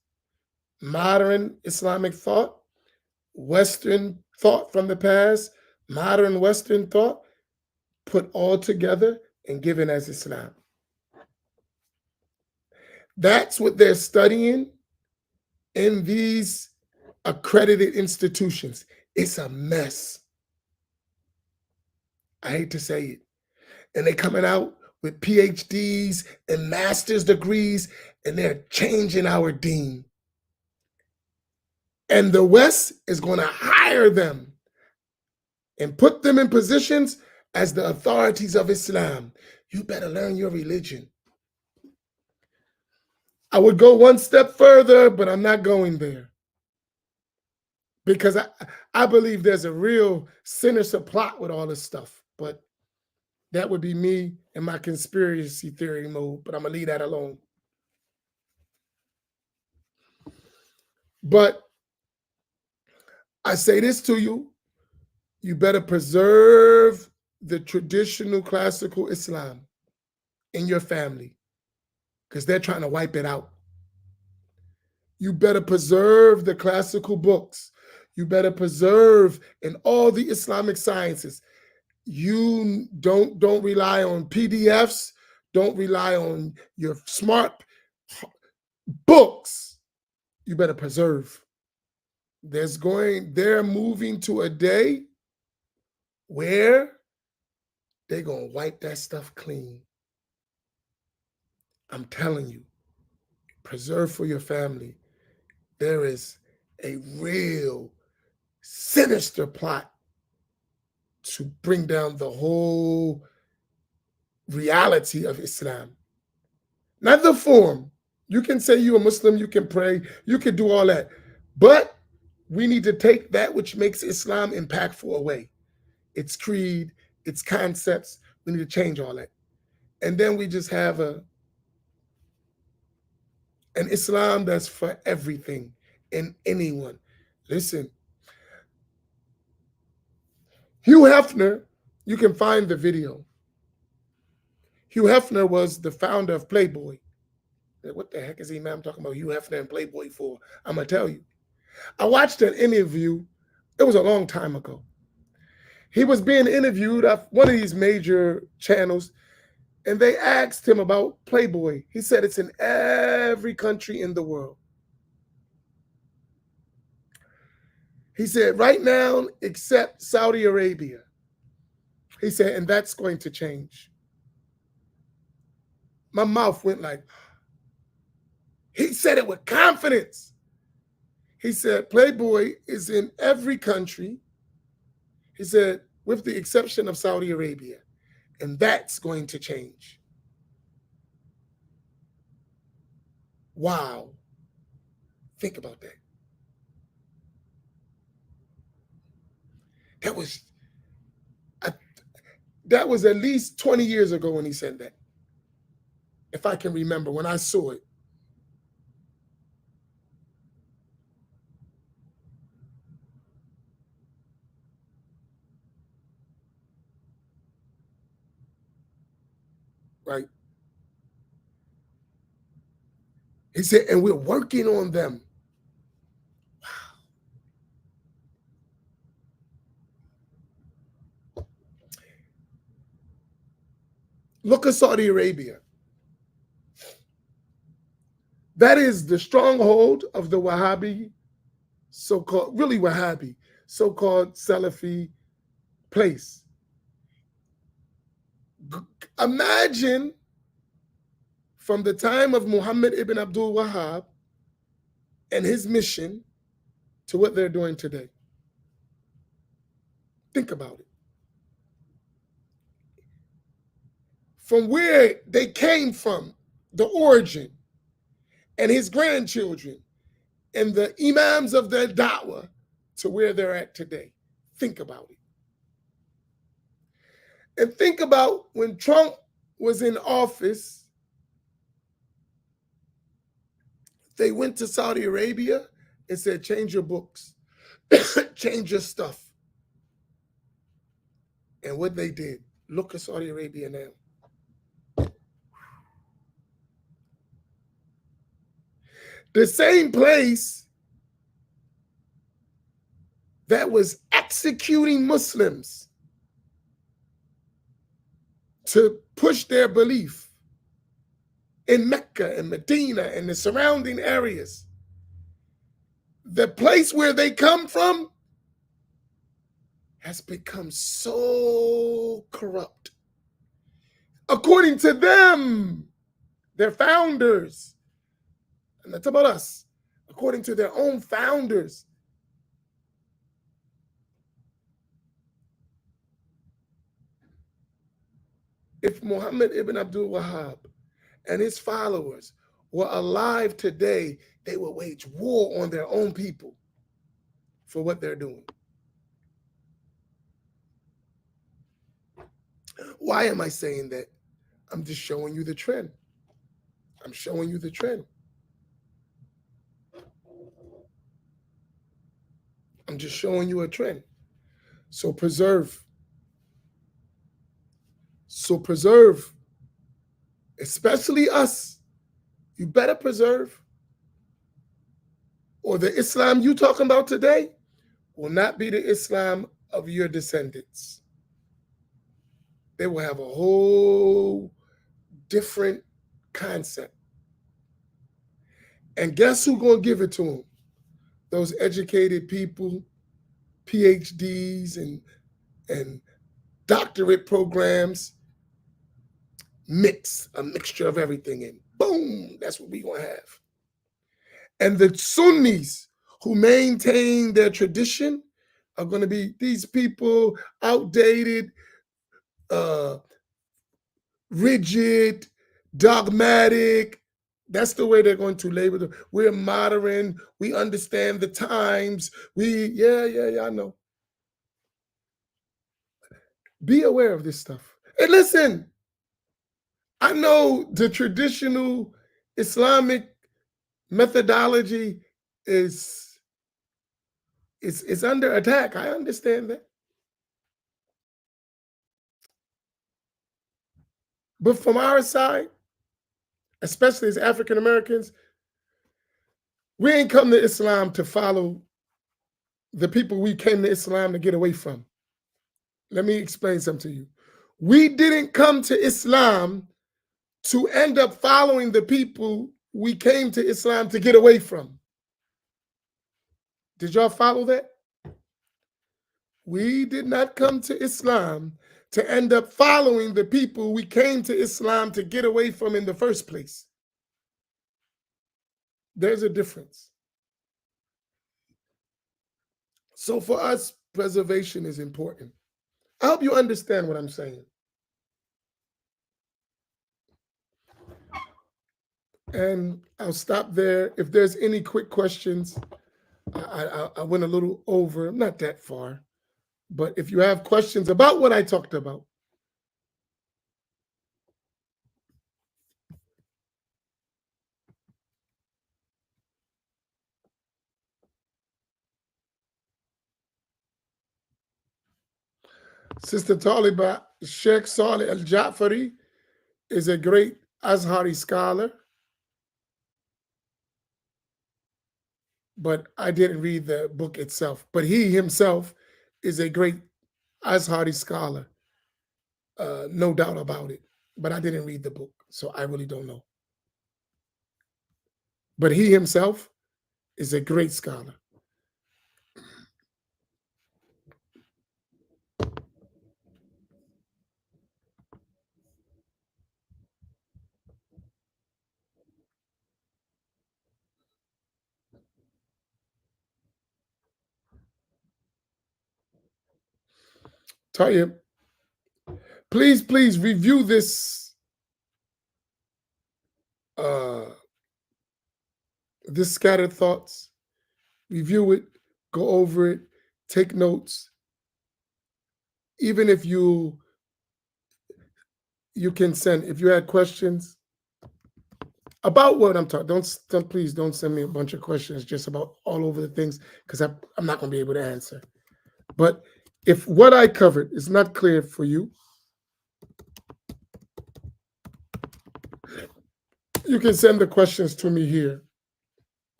A: modern Islamic thought, Western thought from the past, modern Western thought, put all together and given as Islam. That's what they're studying in these accredited institutions. It's a mess. I hate to say it. And they're coming out with PhDs and master's degrees, and they're changing our deen. And the West is going to hire them and put them in positions as the authorities of Islam. You better learn your religion. I would go one step further, but I'm not going there. Because I believe there's a real sinister plot with all this stuff. But that would be me in my conspiracy theory mode, but I'm going to leave that alone. But I say this to you, you better preserve the traditional classical Islam in your family because they're trying to wipe it out. You better preserve the classical books. You better preserve in all the Islamic sciences. You don't rely on PDFs. Don't rely on your smart books. You better preserve. They're moving to a day where they're going to wipe that stuff clean. I'm telling you, preserve for your family. There is a real sinister plot to bring down the whole reality of Islam, not the form. You can say you're a Muslim, you can pray, you can do all that, but we need to take that which makes Islam impactful away. Its creed, its concepts, we need to change all that. And then we just have an Islam that's for everything and anyone. Listen, Hugh Hefner, you can find the video. Hugh Hefner was the founder of Playboy. What the heck is Imam talking about Hugh Hefner and Playboy for? I'm going to tell you. I watched an interview. It was a long time ago. He was being interviewed at one of these major channels, and they asked him about Playboy. He said it's in every country in the world. He said right now, except Saudi Arabia. He said, and that's going to change. My mouth went like, he said it with confidence. He said, Playboy is in every country. He said, with the exception of Saudi Arabia, and that's going to change. Wow. Think about that. That was at least 20 years ago when he said that. If I can remember, when I saw it. Right? He said, and we're working on them. Wow. Look at Saudi Arabia. That is the stronghold of the Wahhabi, so-called, really Wahhabi, so-called Salafi place. Imagine from the time of Muhammad ibn Abdul Wahhab and his mission to what they're doing today. Think about it. From where they came from, the origin, and his grandchildren, and the imams of their da'wah to where they're at today. Think about it. And think about when Trump was in office, they went to Saudi Arabia and said, change your books, change your stuff. And what they did, look at Saudi Arabia now. The same place that was executing Muslims to push their belief in Mecca and Medina and the surrounding areas. The place where they come from has become so corrupt. According to them, their founders, and that's about us, according to their own founders, if Muhammad ibn Abdul Wahhab and his followers were alive today, they would wage war on their own people for what they're doing. Why am I saying that? I'm just showing you the trend. I'm showing you the trend. I'm just showing you a trend. So preserve. So preserve. Especially us. You better preserve. Or the Islam you talking about today will not be the Islam of your descendants. They will have a whole different concept. And guess who's going to give it to them? Those educated people, PhDs and doctorate programs, a mixture of everything, and boom, that's what we're going to have. And the Sunnis who maintain their tradition are going to be these people, outdated, rigid, dogmatic. That's the way they're going to label them. We're modern. We understand the times. Yeah, I know. Be aware of this stuff. And listen, I know the traditional Islamic methodology is is under attack. I understand that. But from our side, especially as African Americans, we ain't come to Islam to follow the people we came to Islam to get away from. Let me explain something to you. We didn't come to Islam to end up following the people we came to Islam to get away from. Did y'all follow that? We did not come to Islam to end up following the people we came to Islam to get away from in the first place. There's a difference. So for us, preservation is important. I hope you understand what I'm saying. And I'll stop there. If there's any quick questions, I went a little over, not that far. But if you have questions about what I talked about, Sister Taliba, Sheikh Saleh Al Jafari is a great Azhari scholar, but I didn't read the book itself. But he himself is a great Azhari scholar, no doubt about it. But I didn't read the book, so I really don't know. But he himself is a great scholar. Tayyip, please review uh, this scattered thoughts. Review it, go over it, take notes. Even if you can send, if you had questions about what I'm talking, please don't send me a bunch of questions just about all over the things, because I'm not going to be able to answer. But if what I covered is not clear for you, you can send the questions to me here,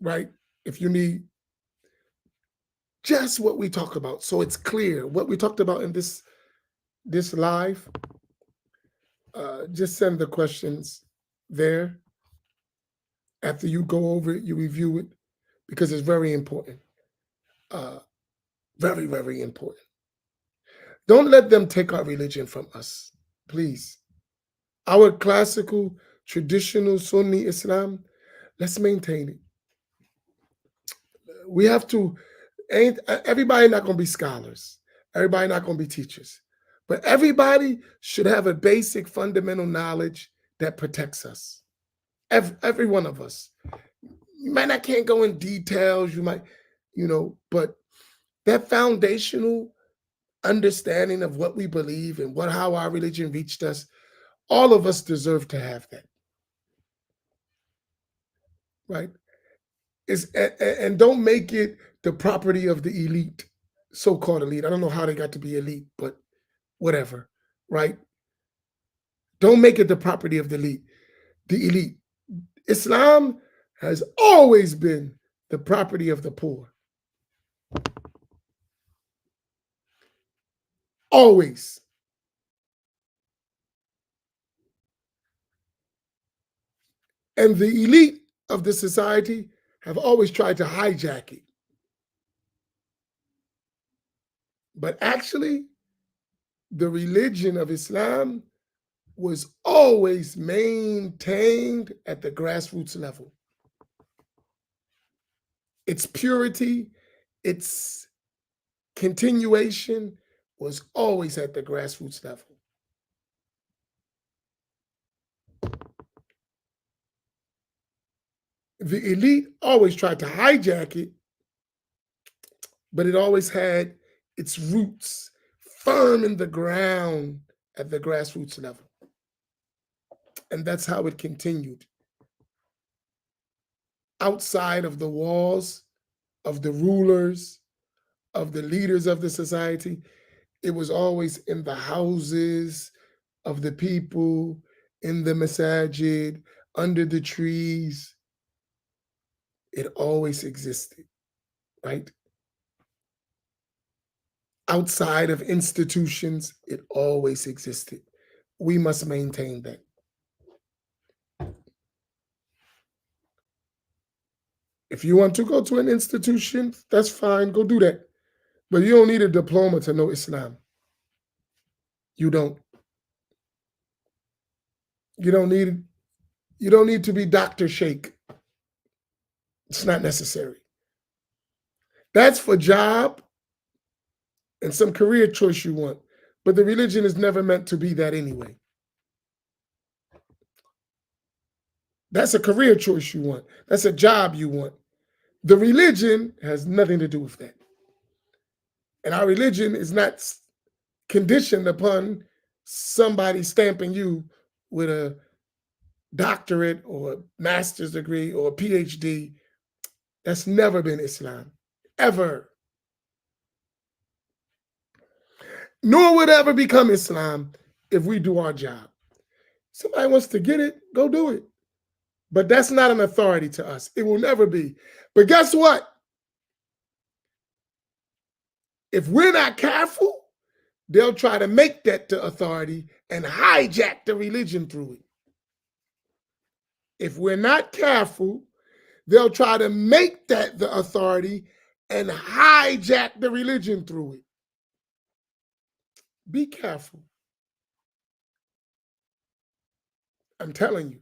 A: right? If you need just what we talk about, so it's clear what we talked about in this live, just send the questions there. After you go over it, you review it, because it's very important. Very, very important. Don't let them take our religion from us, please. Our classical, traditional Sunni Islam, let's maintain it. We have to, everybody not going to be scholars. Everybody not going to be teachers. But everybody should have a basic fundamental knowledge that protects us. Every one of us. You might not can't go in details, you might, but that foundational understanding of what we believe and how our religion reached us, all of us deserve to have that. Right? And don't make it the property of the elite, so-called elite. I don't know how they got to be elite, but whatever, right? Don't make it the property of the elite. The elite. Islam has always been the property of the poor. Always. And the elite of the society have always tried to hijack it. But actually, the religion of Islam was always maintained at the grassroots level. Its purity, its continuation was always at the grassroots level. The elite always tried to hijack it, but it always had its roots firm in the ground at the grassroots level. And that's how it continued. Outside of the walls of the rulers, of the leaders of the society, it was always in the houses of the people, in the masajid, under the trees. It always existed, right? Outside of institutions, it always existed. We must maintain that. If you want to go to an institution, that's fine, go do that. But you don't need a diploma to know Islam. You don't. You don't need to be Dr. Sheikh. It's not necessary. That's for job and some career choice you want. But the religion is never meant to be that anyway. That's a career choice you want. That's a job you want. The religion has nothing to do with that. And our religion is not conditioned upon somebody stamping you with a doctorate or a master's degree or a PhD. That's never been Islam, ever. Nor would ever become Islam if we do our job. Somebody wants to get it, go do it. But that's not an authority to us. It will never be. But guess what? If we're not careful, they'll try to make that the authority and hijack the religion through it. If we're not careful, they'll try to make that the authority and hijack the religion through it. Be careful. I'm telling you.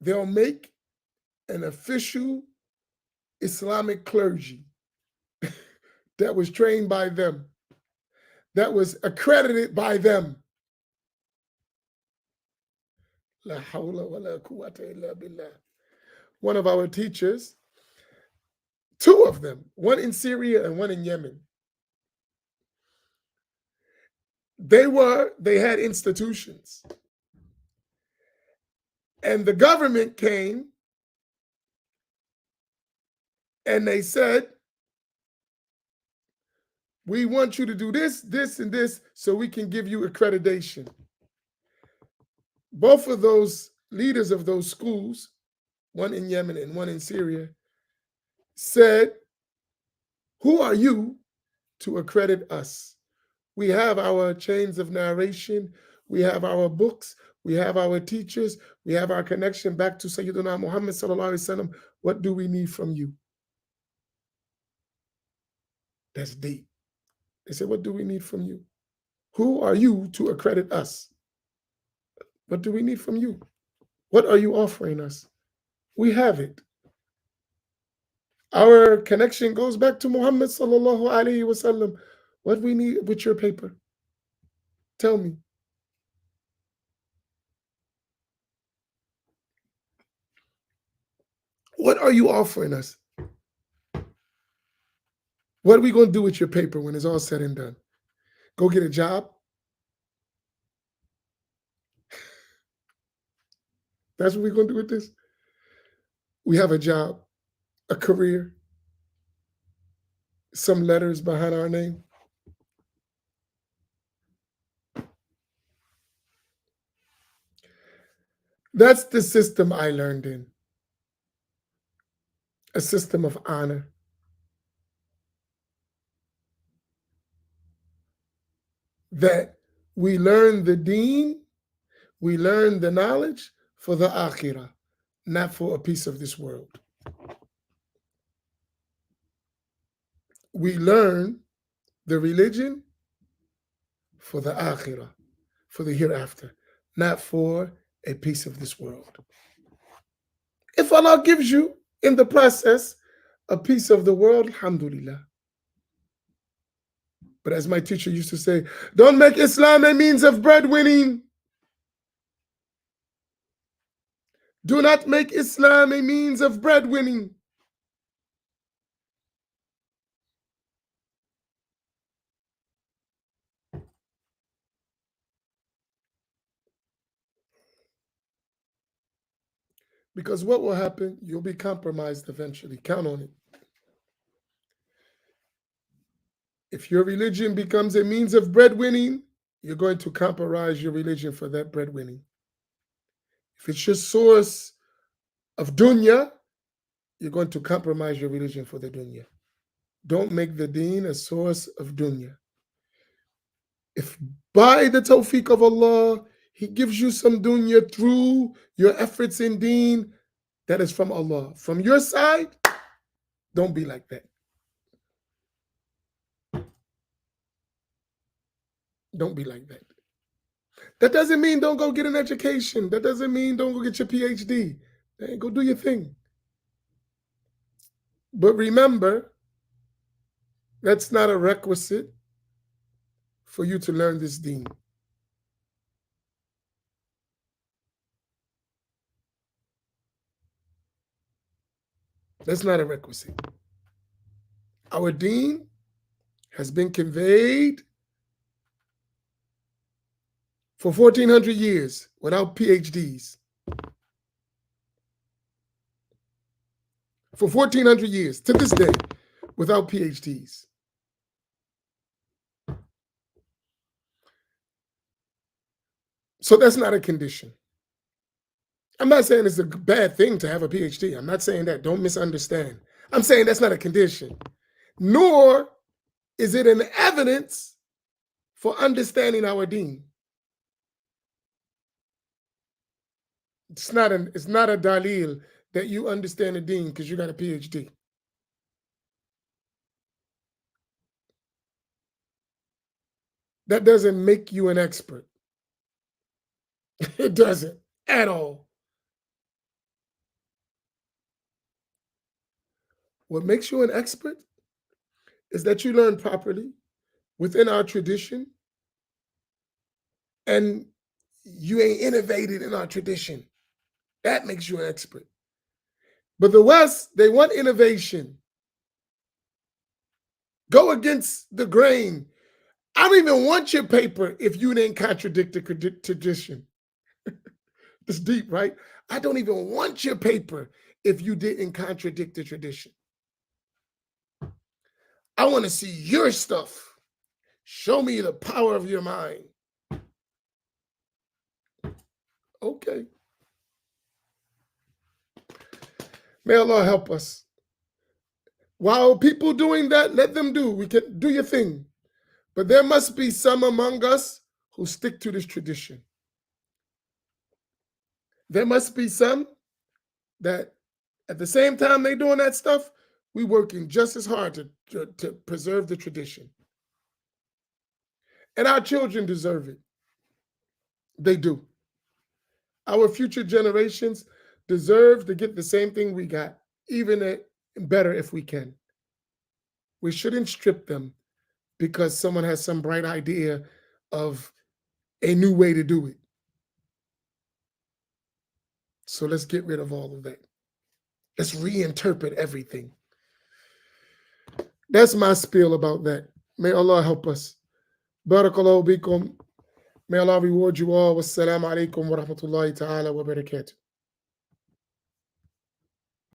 A: They'll make an official Islamic clergy that was trained by them, that was accredited by them. La hawla wa la quwwata illa billah. One of our teachers, two of them, one in Syria and one in Yemen, they had institutions. And the government came and they said, we want you to do this, this, and this so we can give you accreditation. Both of those leaders of those schools, one in Yemen and one in Syria, said, who are you to accredit us? We have our chains of narration, we have our books, we have our teachers, we have our connection back to Sayyidina Muhammad sallallahu alaihi wasallam. What do we need from you? That's deep. They said, what do we need from you? Who are you to accredit us? What do we need from you? What are you offering us? We have it. Our connection goes back to Muhammad sallallahu alaihi wasallam. What we need with your paper? Tell me. What are you offering us? What are we going to do with your paper when it's all said and done? Go get a job? That's what we're going to do with this? We have a job, a career, some letters behind our name. That's the system I learned in. A system of honor. That we learn the deen, we learn the knowledge for the akhirah, not for a piece of this world. We learn the religion for the akhirah, for the hereafter, not for a piece of this world. If Allah gives you in the process a piece of the world, alhamdulillah. But as my teacher used to say, don't make Islam a means of breadwinning. Do not make Islam a means of breadwinning. Because what will happen? You'll be compromised eventually. Count on it. If your religion becomes a means of breadwinning, you're going to compromise your religion for that breadwinning. If it's your source of dunya, you're going to compromise your religion for the dunya. Don't make the deen a source of dunya. If by the tawfiq of Allah, He gives you some dunya through your efforts in deen, that is from Allah. From your side, don't be like that. Don't be like that. That doesn't mean don't go get an education. That doesn't mean don't go get your PhD. Go do your thing. But remember, that's not a requisite for you to learn this deen. That's not a requisite. Our deen has been conveyed for 1400 years without PhDs. For 1400 years to this day without PhDs. So that's not a condition. I'm not saying it's a bad thing to have a PhD. I'm not saying that. Don't misunderstand. I'm saying that's not a condition. Nor is it an evidence for understanding our deen. It's not a dalil that you understand the deen because you got a PhD. That doesn't make you an expert. It doesn't at all. What makes you an expert is that you learn properly within our tradition and you ain't innovated in our tradition. That makes you an expert. But the West, they want innovation. Go against the grain. I don't even want your paper if you didn't contradict the tradition. It's deep, right? I don't even want your paper if you didn't contradict the tradition. I want to see your stuff. Show me the power of your mind. Okay. May Allah help us. While people doing that, let them do. We can do your thing. But there must be some among us who stick to this tradition. There must be some that at the same time they doing that stuff, we working just as hard to preserve the tradition. And our children deserve it. They do. Our future generations deserve to get the same thing we got, even better if we can. We shouldn't strip them because someone has some bright idea of a new way to do it. So let's get rid of all of that. Let's reinterpret everything. That's my spiel about that. May Allah help us. Barakallahu bikum. May Allah reward you all. Wassalamu alaikum wa rahmatullahi ta'ala wa barakatuh.